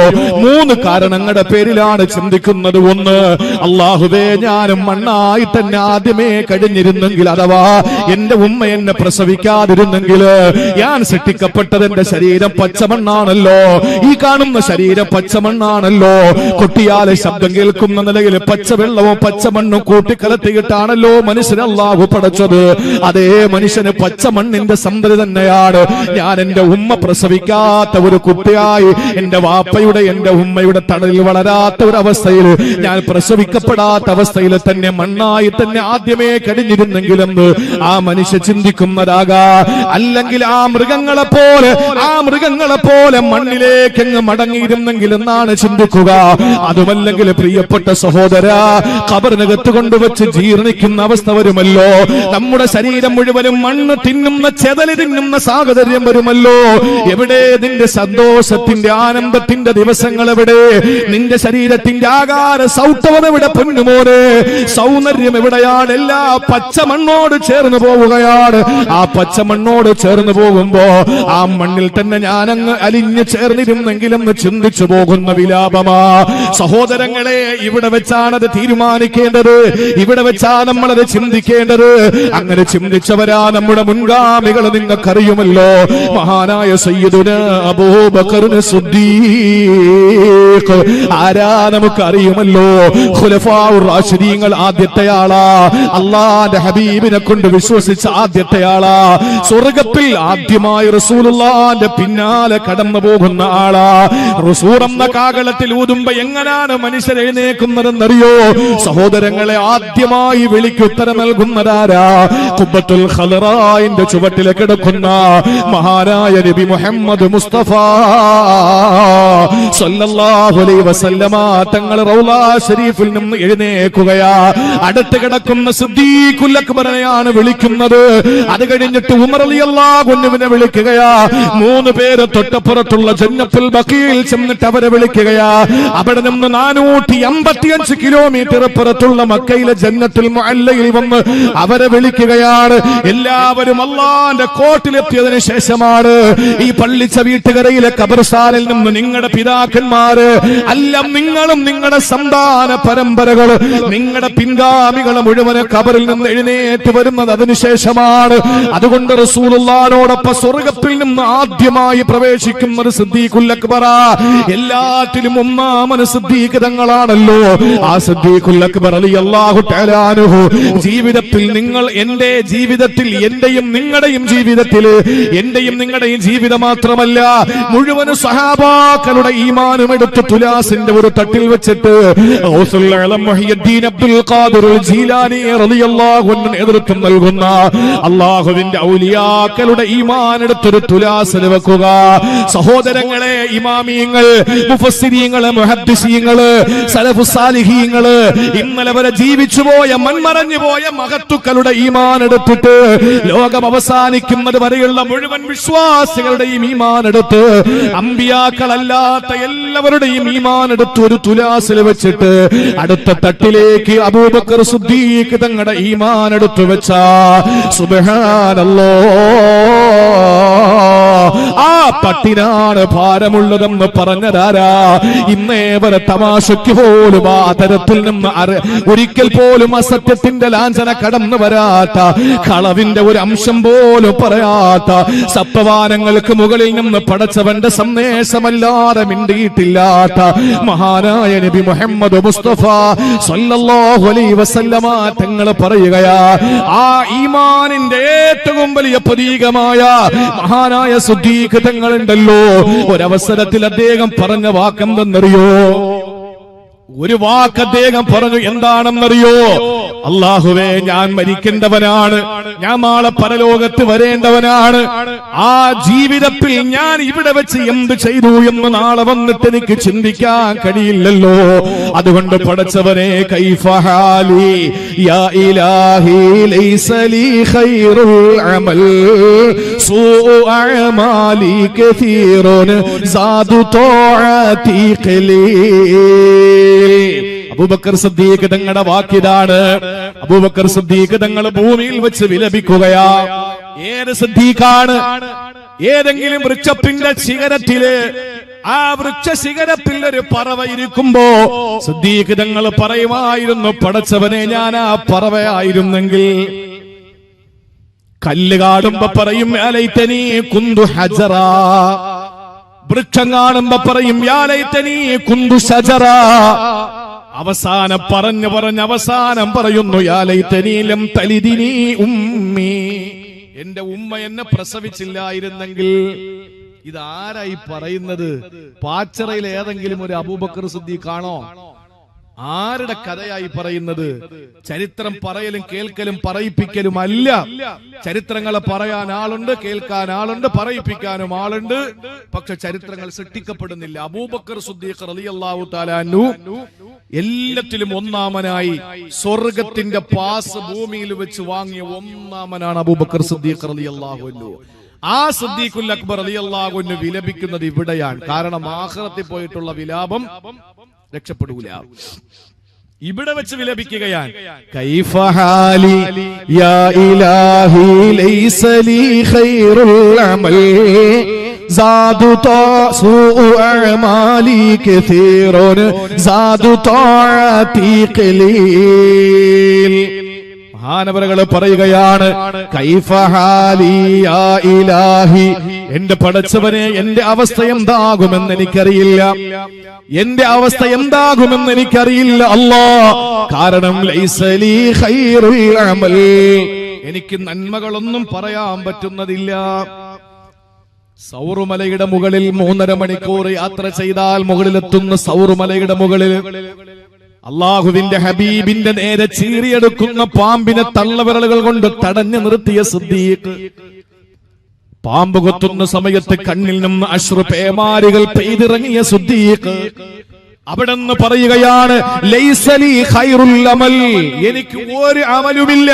3 കാരണങ്ങളുടെ പേരിലാണ് ചിന്തിക്കുന്നത്. ഒന്ന്, അല്ലാഹുവേ, ഞാനും മണ്ണായി തന്നെ ആദ്യമേ കഴിഞ്ഞിരുന്നെങ്കിൽ, അഥവാ എന്റെ ഉമ്മ എന്നെ പ്രസവിക്കാതിരുന്നെങ്കിൽ, ഞാൻ സൃഷ്ടിക്കപ്പെട്ടത് എന്റെ ശരീരം പച്ചമണ്ണാണല്ലോ, ഈ കാണുന്ന ശരീരം പച്ചമണ്ണാണല്ലോ. കൊട്ടിയാലെ ശബ്ദം കേൾക്കുന്ന നിലയിൽ പച്ചവെള്ളവും പച്ചമണ്ണും കൂട്ടിക്കലർത്തിയിട്ടാണല്ലോ മനുഷ്യനെ അല്ലാഹു പടച്ചത്. അതേ മനുഷ്യന് പച്ചമണ്ണിന്റെ സന്തതി തന്നെയാണ്. ഞാൻ എന്റെ ഉമ്മ പ്രസവിക്കാത്ത ഒരു കുട്ടിയായി, എന്റെ വാപ്പയുടെ എന്റെ ഉമ്മയുടെ തണലിൽ വളരാത്ത ഒരു അവസ്ഥയിൽ, ഞാൻ പ്രസവിക്കപ്പെടാത്ത അവസ്ഥയിൽ തന്നെ മണ്ണായി തന്നെ ആദ്യമേ കഴിഞ്ഞിരുന്നെങ്കിലെന്ന് ആ മനുഷ്യ ചിന്തിക്കുന്നതാകാ. അല്ലെങ്കിൽ ആ മൃഗങ്ങളെ പോലെ മണ്ണിലേക്ക് അങ്ങ് മടങ്ങിയിരുന്നെങ്കിൽ എന്നാണ് ചിന്തിക്കുക. അതുമല്ലെങ്കിൽ പ്രിയപ്പെട്ട സഹോദര, ഖബറിനകത്ത് കൊണ്ടുവച്ച് ജീർണിക്കുന്ന അവസ്ഥ വരുമല്ലോ. നമ്മുടെ ശരീരം മുഴുവനും മണ്ണ് തിന്നുന്ന, ചെതല് തിന്നുന്ന സാഹചര്യം വരുമല്ലോ. എവിടെ നിന്റെ സന്തോഷത്തിന്റെ ആനന്ദത്തിന്റെ ദിവസങ്ങൾ? എവിടെ നിന്റെ ശരീരത്തിന്റെ ആകാര സൗഷ്ഠവം? എവിടെ പൊന്നുമോനെ? സൗന്ദര്യം എവിടെയാണ്? എല്ലാ പച്ചമണ്ണോട് ചേർന്ന് പോവുകയാണ്. ആ പച്ചമണ്ണോട് ചേർന്ന് പോകുമ്പോ ആ മണ്ണിൽ തന്നെ ഞാനങ്ങ് അലിഞ്ഞു ചേർന്നിരുന്നെങ്കിലും ചിന്തിച്ചു പോകുന്ന വിലാപമാ സഹോദരങ്ങളെ. ഇവിടെ വെച്ചാണത് തീരുമാനിക്കേണ്ടത്, ഇവിടെ വെച്ചാ നമ്മളത് ചിന്തിക്കേണ്ടത്. അങ്ങനെ ചിന്തിച്ചവരാ നമ്മുടെ മുൻഗാമികൾ. നിങ്ങൾക്കറിയുമല്ലോ, മഹാനായ സയ്യിദുനാ അബൂബക്കർ സിദ്ദീഖ് ആരാ? നമുക്കറിയുമല്ലോ, ഖുലഫാഉർ റാഷിദീങ്ങൾ ആദ്യത്തെ ആളാ. അല്ലാഹുവിന്റെ ഹബീബിനെ കൊണ്ട് വിശ്വസിച്ച ആദ്യത്തെ ആളാ. സ്വർഗ്ഗത്തിൽ ആദ്യമായി റസൂലുള്ളാഹിന്റെ പിന്നാലെ കടന്നു പോകുന്ന ആളാ. റസൂൽ എന്ന കാകളത്തിൽ ഊതുമ്പോ എങ്ങനെയാണ് മനുഷ്യർ എഴുന്നേക്കുന്നതെന്നറിയോ സഹോദരങ്ങളെ? ആദ്യമായി വിളിക്കുത്തരം നൽകുന്നതാരാ? ഖുബ്ബത്തുൽ ഖലറായിന്റെ ചുവട്ടിൽ കിടക്കുന്ന മഹാനായ നബി മുഹമ്മദ് മുസ്തഫ സല്ലല്ലാഹു അലൈഹി വസല്ലമ തങ്ങൾ റൗളാ ശരീഫിൽ നിന്ന് എഴുന്നേൽക്കുകയാ. അടുത്ത് കിടക്കുന്ന സിദ്ദീഖുൽ അക്ബറിനെയാണ് വിളിക്കുന്നത്. അത് കഴിഞ്ഞിട്ട് ഉമർ റളിയല്ലാഹു അൻഹുവിനെ വിളിക്കുകയാ. 3 പേര് തൊട്ടപ്പുറത്തുള്ള ജന്നത്തുൽ ബഖീൽ ചെന്നിട്ട് അവരെ വിളിക്കുകയാ. അവിടെ നിന്ന് 455 കിലോമീറ്റർ പുറത്തുള്ള മക്കയിലെ ജന്നത്തുൽ മുഅല്ലയിൽ വന്ന് അവരെ വിളിക്കുകയാണ്. എല്ലാവരും അല്ലാഹുവിന്റെ കോട്ടിലെത്തിയതിനു ശേഷമാണ് ഈ പള്ളിച്ച വീട്ടുകരയിലെ ഖബർസ്ഥാനിൽ നിന്ന് നിങ്ങളുടെ പിതാക്കന്മാര്, അല്ല നിങ്ങളും നിങ്ങളുടെ സന്താന പരമ്പരകൾ, നിങ്ങളുടെ പിൻഗാമികൾ മുഴുവൻ ഖബറിൽ നിന്ന് എഴുന്നേറ്റ് വരുന്നത് അതിനുശേഷമാണ്. അതുകൊണ്ട് റസൂലുള്ളാഹിനോടൊപ്പം സ്വർഗ്ഗത്തിൽ നിന്ന് ആദ്യമായി പ്രവേശിക്കുന്നത് സിദ്ദീഖുൽ അക്ബർ. എല്ലാറ്റിലും ഒന്നാമന് സിദ്ദീഖ് തങ്ങളാണല്ലോ. ആ സിദ്ദീഖുൽ അക്ബർ റളിയല്ലാഹു തആല അൻഹു ജീവിതത്തിൽ, നിങ്ങൾ എന്റെ ജീവിതത്തിൽ, എന്റെയും നിങ്ങളുടെയും ജീവിതത്തിൽ, എന്റെയും നിങ്ങളുടെയും ജീവിതം മാത്രമല്ല മുഴുവൻ സഹാബാക്കളുടെ ഈമാനും എടുത്ത് തുലാസിന്റെ ഒരു തട്ടിൽ വെച്ചിട്ട് ഗൗസുൽ ആലം മുഹയ്യിദ്ദീൻ അബ്ദുൽ ഖാദിർ ജീലാനി റളിയല്ലാഹു അൻഹു നേതൃത്വം നൽകുന്ന അല്ലാഹുവിന്റെ ഔലിയാക്കളുടെ ഈമാൻ എടുത്തൊരു തുലാസിൽ വെക്കുക. സഹോദരങ്ങളെ, ഇമാമിയങ്ങൾ, മുഫസ്സിരീങ്ങൾ, മുഹദ്ദിസീങ്ങൾ, സലഫു സാലിഹീങ്ങൾ, ഇന്നലെ വരെ ജീവിച്ചുപോയ മൺമറഞ്ഞു പോയ മഹത്തുക്കളുടെ ഈമാൻ എടുത്തിട്ട് ലോകം അവസാനിക്കുന്നത് വരെയുള്ള മുഴുവൻ വിശ്വാസികളുടെയും ഈമാൻ എടുത്ത് അമ്പിയാക്കളല്ലാത്ത എല്ലാവരുടെയും ഈമാൻ എടുത്ത് ഒരു തുലാസിൽ വെച്ചിട്ട് അടുത്ത തട്ടിലേക്ക് അബൂബക്കർ സിദ്ദീഖ് തങ്ങളുടെ ഈമാൻ എടുത്തു വെച്ച സുബ്ഹാനല്ലാഹ്, ആ തട്ടിനാണ് ഭാരമുള്ളതെന്ന് പറഞ്ഞതാരാ? ഇന്നേവരെ തമാശയ്ക്ക് പോലും ആ തരത്തിൽ നിന്ന് ഒരിക്കൽ പോലും അസത്യത്തിന്റെ ലാഞ്ചന കടന്നു വരാത്ത, കളവിന്റെ ഒരു അംശം പോലും പറയാത്ത, സപ്തവാനങ്ങൾക്ക് മുകളിൽ നിന്ന് പടച്ചവന്റെ സന്ദേശമല്ലാതെ മിണ്ടിയിട്ടില്ലാത്ത മഹാനായ നബി മുഹമ്മദ് മുസ്തഫ സല്ലല്ലാഹു അലൈഹി വസല്ലമ തങ്ങൾ പറയുകയാ, ആ ഈമാനിന്റെ ഏറ്റവും വലിയ പ്രതീകമായ മഹാനായ സിദ്ദീഖ് തങ്ങളുണ്ടല്ലോ, ഒരവസരത്തിൽ അദ്ദേഹം പറഞ്ഞ വാക്കെന്തെന്നറിയോ? ഒരു വാക്ക് അദ്ദേഹം പറഞ്ഞു, എന്താണെന്നറിയോ? അല്ലാഹുവേ, ഞാൻ മരിക്കേണ്ടവനാണ്, ഞാൻ നാളെ പരലോകത്ത് വരേണ്ടവനാണ്. ആ ജീവിതത്തിൽ ഞാൻ ഇവിടെ വെച്ച് എന്ത് ചെയ്തു എന്ന് നാളെ വന്നിട്ട് എനിക്ക് ചിന്തിക്കാൻ കഴിയില്ലല്ലോ. അതുകൊണ്ട് പടച്ചവനെ, കൈഫ ഹാലി യാ ഇലാഹി ലൈസ ലീ ഖൈറുൽ അമൽ സൂഉ അഅമാലി കസീറുൻ സാദു തആതി ഖലീൽ. അബൂബക്കർ സിദ്ദീഖ് തങ്ങളുടെ വാക്കിതാണ്. അബൂബക്കർ സിദ്ദീഖ് തങ്ങൾ ഭൂമിയിൽ വെച്ച് വിലപിക്കുകയാ. ഏത് സിദ്ദീഖാണ്? ഏതെങ്കിലും വൃക്ഷത്തിന്റെ ശിഖരത്തില്, ആ വൃക്ഷ ശിഖരത്തിൽ ഒരു പറവ ഇരിക്കുമ്പോ സിദ്ദീഖ് തങ്ങൾ പറയുമായിരുന്നു, പടച്ചവനെ, ഞാൻ ആ പറവയായിരുന്നെങ്കിൽ. കല്ല് കാണുമ്പോ പറയും, യാ ലൈതനീ കുന്തു ഹജറാ. വൃക്ഷം കാണുമ്പോ പറയും, യാ ലൈതനീ കുന്തു ശജറാ. അവസാനം പറഞ്ഞ് അവസാനം പറയുന്നു, യാ ലൈതനീ ലം തലിദിനി ഉമ്മി. എന്റെ ഉമ്മ എന്നെ പ്രസവിച്ചില്ലായിരുന്നെങ്കിൽ. ഇതാരായി പറയുന്നത്? പാച്ചറയിൽ ഏതെങ്കിലും ഒരു അബൂബക്കർ സിദ്ദീഖാണോ? ആരുടെ കഥയായി പറയുന്നത്? ചരിത്രം പറയലും കേൾക്കലും പറയിപ്പിക്കലും അല്ല. ചരിത്രങ്ങളെ പറയാൻ ആളുണ്ട്, കേൾക്കാൻ ആളുണ്ട്, പറയിപ്പിക്കാനും ആളുണ്ട്. പക്ഷെ ചരിത്രങ്ങൾ സൃഷ്ടിക്കപ്പെടുന്നില്ല. അബൂബക്കർ സിദ്ദീഖ് റളിയല്ലാഹു തആല അൻഹു എല്ലാത്തിലും ഒന്നാമനായി, സ്വർഗത്തിന്റെ പാസ് ഭൂമിയിൽ വെച്ച് വാങ്ങിയ ഒന്നാമനാണ് അബൂബക്കർ സിദ്ദീഖ് റളിയല്ലാഹു അൻഹു. ആ സിദ്ദീഖുൽ അക്ബർ റളിയല്ലാഹു അൻഹു വിലപിക്കുന്നത് ഇവിടെയാണ്. കാരണം ആഖിറത്തിൽ പോയിട്ടുള്ള വിലാപം രക്ഷപ്പെടൂല. ഇവിടെ വെച്ച് വിലപിക്കുകയാണ്. കൈഫ ഹാലി യാ ഇലാഹി ലൈസ ലീ ഖൈറുൽ അമൽ സാദു തഅസു അഅമാലി കസീറുൻ സാദു തആതി ഖലീൽ. മഹാനവറുകള് പറയുകയാണ്, കൈഫ ഹാലി യാ ഇലാഹി, എന്റെ പടച്ചവനെ, എന്റെ അവസ്ഥ എന്താകുമെന്ന് എനിക്കറിയില്ല, എന്റെ അവസ്ഥ എന്താകുമെന്ന് എനിക്കറിയില്ല അല്ലാ. കാരണം ലൈസ ലീ ഖൈറുൽ അമൽ, എനിക്ക് നന്മകളൊന്നും പറയാൻ പറ്റുന്നതില്ല. സൗറുമലയുടെ മുകളിൽ 3.5 മണിക്കൂർ യാത്ര ചെയ്താൽ മുകളിലെത്തുന്ന സൗറുമലയുടെ മുകളിൽ അള്ളാഹുവിന്റെ ഹബീബിന്റെ നേരെ ചീറിയെടുക്കുന്ന പാമ്പിനെ തള്ളവിരലുകൾ കൊണ്ട് തടഞ്ഞു നിർത്തിയ സിദ്ദീഖ്, പാമ്പ് കൊത്തുന്ന സമയത്ത് കണ്ണിൽ നിന്ന് അശ്രു പേമാരികൾ പെയ്തിറങ്ങിയ സിദ്ദീഖ് അവിടെന്ന് പറയുകയാണ്, ലൈസ ലീ ഖൈറുൽ അമൽ, എനിക്ക് ഒരു അമലുമില്ല.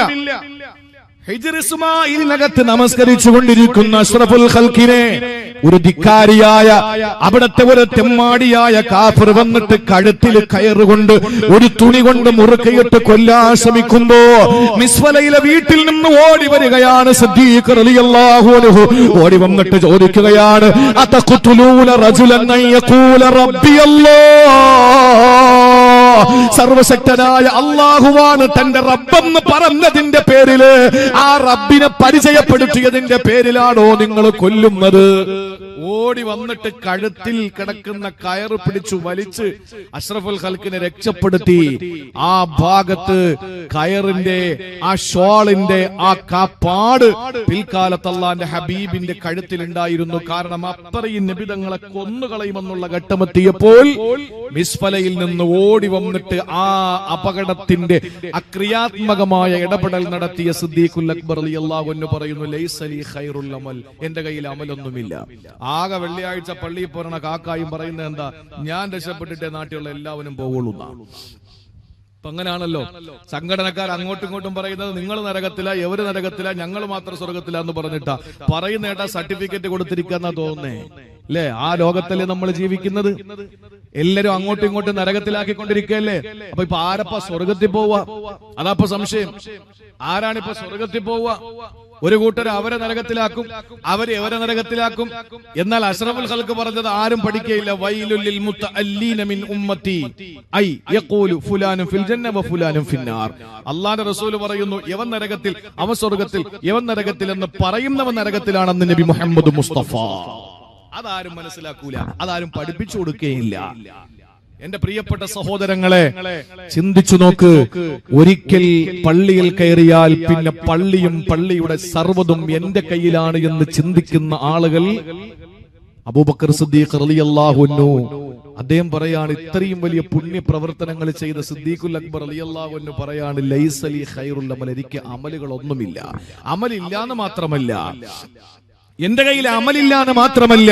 ഹിജ്ർ ഇസ്മായിലിനകത്ത് നമസ്കരിച്ചു കൊണ്ടിരിക്കുന്ന അഷ്റഫുൽ ഖൽഖിനെ ഒരു ധിക്കാരിയായ, അവിടത്തെ ഒരു തെമ്മാടിയായ കാഫിർ വന്നിട്ട് കഴുത്തിൽ കയറുകൊണ്ട് ഒരു തുണി കൊണ്ട് മുറുക്കയിട്ട് കൊല്ലാൻ ശ്രമിക്കുമ്പോ മിസ്വലയിലെ വീട്ടിൽ നിന്ന് ഓടി വരികയാണ് സിദ്ദീഖ് റളിയല്ലാഹു അൻഹു. ഓടി വന്നിട്ട് ചോദിക്കുകയാണ്, അതഖ്തുലൂന റജുലൻ അൻ യഖൂല റബ്ബിയല്ലാഹ്, സർവശക്തനായ അല്ലാഹുവാണ് തന്റെ റബ്ബെന്ന് പറഞ്ഞതിന്റെ പേരില്, ആ റബ്ബിനെ പരിചയപ്പെടുത്തിയതിന്റെ പേരിലാണോ നിങ്ങൾ കൊല്ലുന്നത്? ഓടി വന്നിട്ട് കഴുത്തിൽ കിടക്കുന്ന കയറ് പിടിച്ചു വലിച്ച് അഷ്റഫുൽ ഖൽഖിനെ രക്ഷപ്പെടുത്തി. ആ ഭാഗത്ത് കയറിന്റെ, ആ ഷോളിന്റെ ആ കാപ്പാട് പിൽക്കാലത്ത് അല്ലാഹുവിന്റെ ഹബീബിന്റെ കഴുത്തിൽ ഉണ്ടായിരുന്നു. കാരണം അത്രയും നബി തങ്ങളെ കൊന്നുകളയുമെന്നുള്ള ഘട്ടമെത്തിയപ്പോൾ മിസ്ഫലയിൽ നിന്ന് ഓടി വന്ന് വന്നിട്ട് ആ അപകടത്തിന്റെ ക്രിയാത്മകമായ ഇടപെടൽ നടത്തിയ സിദ്ദീഖുൽ അക്ബർ റളിയല്ലാഹു അൻഹു പറയുന്നു, ലൈസ ലീ ഖൈറുൽ അമൽ, എന്റെ കയ്യിൽ അമലൊന്നുമില്ല. ആകെ വെള്ളിയാഴ്ച പള്ളിയിൽ പോരണ കാക്കായും പറയുന്നത് എന്താ, ഞാൻ രക്ഷപ്പെട്ടിട്ടേ നാട്ടിലുള്ള എല്ലാവരും പോവുള്ളൂ. അപ്പൊ അങ്ങനെയാണല്ലോ സംഘടനക്കാർ അങ്ങോട്ടും ഇങ്ങോട്ടും പറയുന്നത്, നിങ്ങൾ നരകത്തില, എവര് നരകത്തില, ഞങ്ങൾ മാത്രം സ്വർഗത്തില എന്ന് പറഞ്ഞിട്ടാ പറയുന്നേട്ടാ സർട്ടിഫിക്കറ്റ് കൊടുത്തിരിക്കാന്നാ തോന്നുന്നേ അല്ലേ? ആ ലോകത്തല്ലേ നമ്മൾ ജീവിക്കുന്നത്? എല്ലാരും അങ്ങോട്ടും ഇങ്ങോട്ടും നരകത്തിലാക്കിക്കൊണ്ടിരിക്കുകയല്ലേ? അപ്പൊ ഇപ്പൊ ആരപ്പ സ്വർഗത്തിൽ പോവാ? അതാപ്പോ സംശയം. ആരാണിപ്പോ സ്വർഗത്തിൽ പോവുക? ഒരു കൂട്ടർ അവരെ നരകത്തിലാക്കും, അവരെ എവരെ നരകത്തിലാക്കും. എന്നാൽ അഷ്റഫുൽ ഖൽഖ് പറഞ്ഞത് ആരും പഠിക്കുകയില്ല. വൈലുൽ ലിൽ മുതഅല്ലീന മിൻ ഉമ്മത്തി ഐ യഖൂലു ഫുലാനും ഫിൽ ജന്ന വ ഫുലാനും ഫിന്നാർ. അല്ലാഹുവിന്റെ റസൂൽ പറയുന്നു, യവൻ നരകത്തിൽ, അവൻ സ്വർഗത്തിൽ, യവൻ നരകത്തിൽ എന്ന് പറയുന്നവൻ നരകത്തിലാണെന്ന് നബി മുഹമ്മദ് മുസ്തഫ. അതാരും മനസ്സിലാക്കൂല, അതാരും പഠിപ്പിച്ചു കൊടുക്കുകയില്ല. എന്റെ പ്രിയപ്പെട്ട സഹോദരങ്ങളെ, ചിന്തിച്ചു നോക്ക്. ഒരിക്കൽ പള്ളിയിൽ കയറിയാൽ പിന്നെ പള്ളിയും പള്ളിയുടെ സർവ്വതും എന്റെ കയ്യിലാണ് എന്ന് ചിന്തിക്കുന്ന ആളുകൾ. അബൂബക്കർ സിദ്ദീഖ് റളിയല്ലാഹു അൻഹു അദ്ദേഹം പറയാണ്, ഇത്രയും വലിയ പുണ്യ പ്രവർത്തനങ്ങൾ ചെയ്ത സിദ്ദീഖുൽ അക്ബർ റളിയല്ലാഹു അൻഹു പറയാണ്, ലൈസ ലീ ഖൈറുൽ അമൽ, എനിക്ക് അമലുകളൊന്നുമില്ല. അമലില്ലാന്ന് മാത്രമല്ല, എന്റെ കയ്യിൽ അമലില്ലാന്ന് മാത്രമല്ല,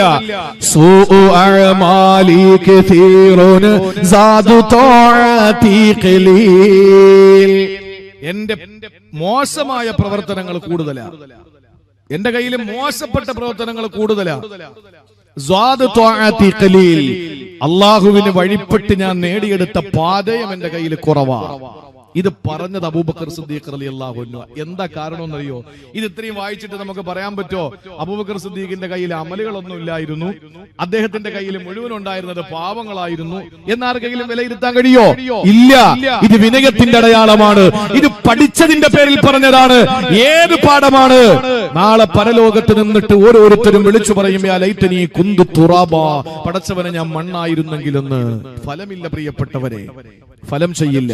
സൂഉ അഅമാലി കസീറുൻ സാദു തഅതി ഖലീൽ, എന്റെ മോശമായ പ്രവർത്തനങ്ങൾ കൂടുതലാ. എന്റെ കയ്യിൽ മോശപ്പെട്ട പ്രവർത്തനങ്ങൾ കൂടുതലാ. സാദു തഅതി ഖലീൽ, അല്ലാഹുവിന് വഴിപ്പെട്ട് ഞാൻ നേടിയെടുത്ത പാതയം എന്റെ കയ്യിൽ കുറവാ. ഇത് പറഞ്ഞത് അബൂബക്കർ സിദ്ദീഖ് റളിയല്ലാഹു അൻഹു. എന്താ കാരണം എന്നറിയോ? ഇത് ഇത്രയും വായിച്ചിട്ട് നമുക്ക് പറയാൻ പറ്റോ അബൂബക്കർ സിദ്ദീഖിന്റെ കയ്യിൽ അമലുകളൊന്നും ഇല്ലായിരുന്നു, അദ്ദേഹത്തിന്റെ കയ്യിൽ മുഴുവൻ ഉണ്ടായിരുന്നത് പാവങ്ങളായിരുന്നു എന്നാർക്കെങ്കിലും വിലയിരുത്താൻ കഴിയോ? ഇല്ല. ഇത് വിനയത്തിന്റെ അടയാളമാണ്. ഇത് പഠിച്ചതിന്റെ പേരിൽ പറഞ്ഞതാണ്. ഏത് പാഠമാണ്? നാളെ പരലോകത്ത് നിന്നിട്ട് ഓരോരുത്തരും വിളിച്ചു പറയും, യാ ലൈതനി കുന്തു തുറാബാ, പടച്ചവനെ ഞാൻ മണ്ണായിരുന്നെങ്കിലെന്ന്. ഫലമില്ല പ്രിയപ്പെട്ടവരെ, ഫലം ചെയ്യില്ല.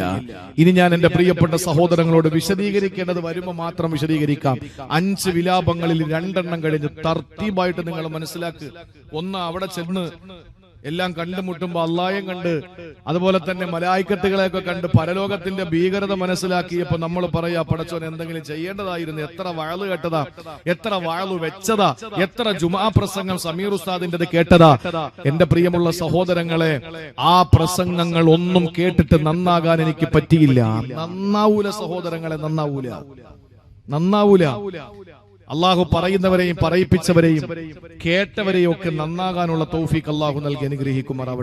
ഇനി ഞാൻ എന്റെ പ്രിയപ്പെട്ട സഹോദരങ്ങളോട് വിശദീകരിക്കേണ്ടത് വരുമ്പോൾ മാത്രം വിശദീകരിക്കാം. 5 വിലാപങ്ങളിൽ 2 കഴിഞ്ഞ് തർത്തീബായിട്ട് നിങ്ങൾ മനസ്സിലാക്കുക. ഒന്ന്, അവിടെ ചെന്ന് എല്ലാം കണ്ടുമുട്ടുമ്പോ അല്ലാഹയും കണ്ട്, അതുപോലെ തന്നെ മലായിക്കത്തുകളെയൊക്കെ കണ്ട് പരലോകത്തിന്റെ ഭീകരത മനസ്സിലാക്കിയപ്പോ നമ്മൾ പറയാ, പടച്ചോൻ എന്തെങ്കിലും ചെയ്യേണ്ടതായിരുന്നു. എത്ര വഅള് കേട്ടതാ, എത്ര വഅള് വെച്ചതാ, എത്ര ജുമാ പ്രസംഗം സമീർ ഉസ്താദിന്റെത് കേട്ടതാ. എന്റെ പ്രിയമുള്ള സഹോദരങ്ങളെ, ആ പ്രസംഗങ്ങൾ ഒന്നും കേട്ടിട്ട് നന്നാകാൻ എനിക്ക് പറ്റിയില്ല. നന്നാവൂല സഹോദരങ്ങളെ, നന്നാവൂല. അള്ളാഹു പറയുന്നവരെയും പറയിപ്പിച്ചവരെയും കേട്ടവരെയും ഒക്കെ നന്നാകാനുള്ള തൗഫീഖ് അള്ളാഹു നൽകി അനുഗ്രഹിക്കുമാറാവട്ടെ.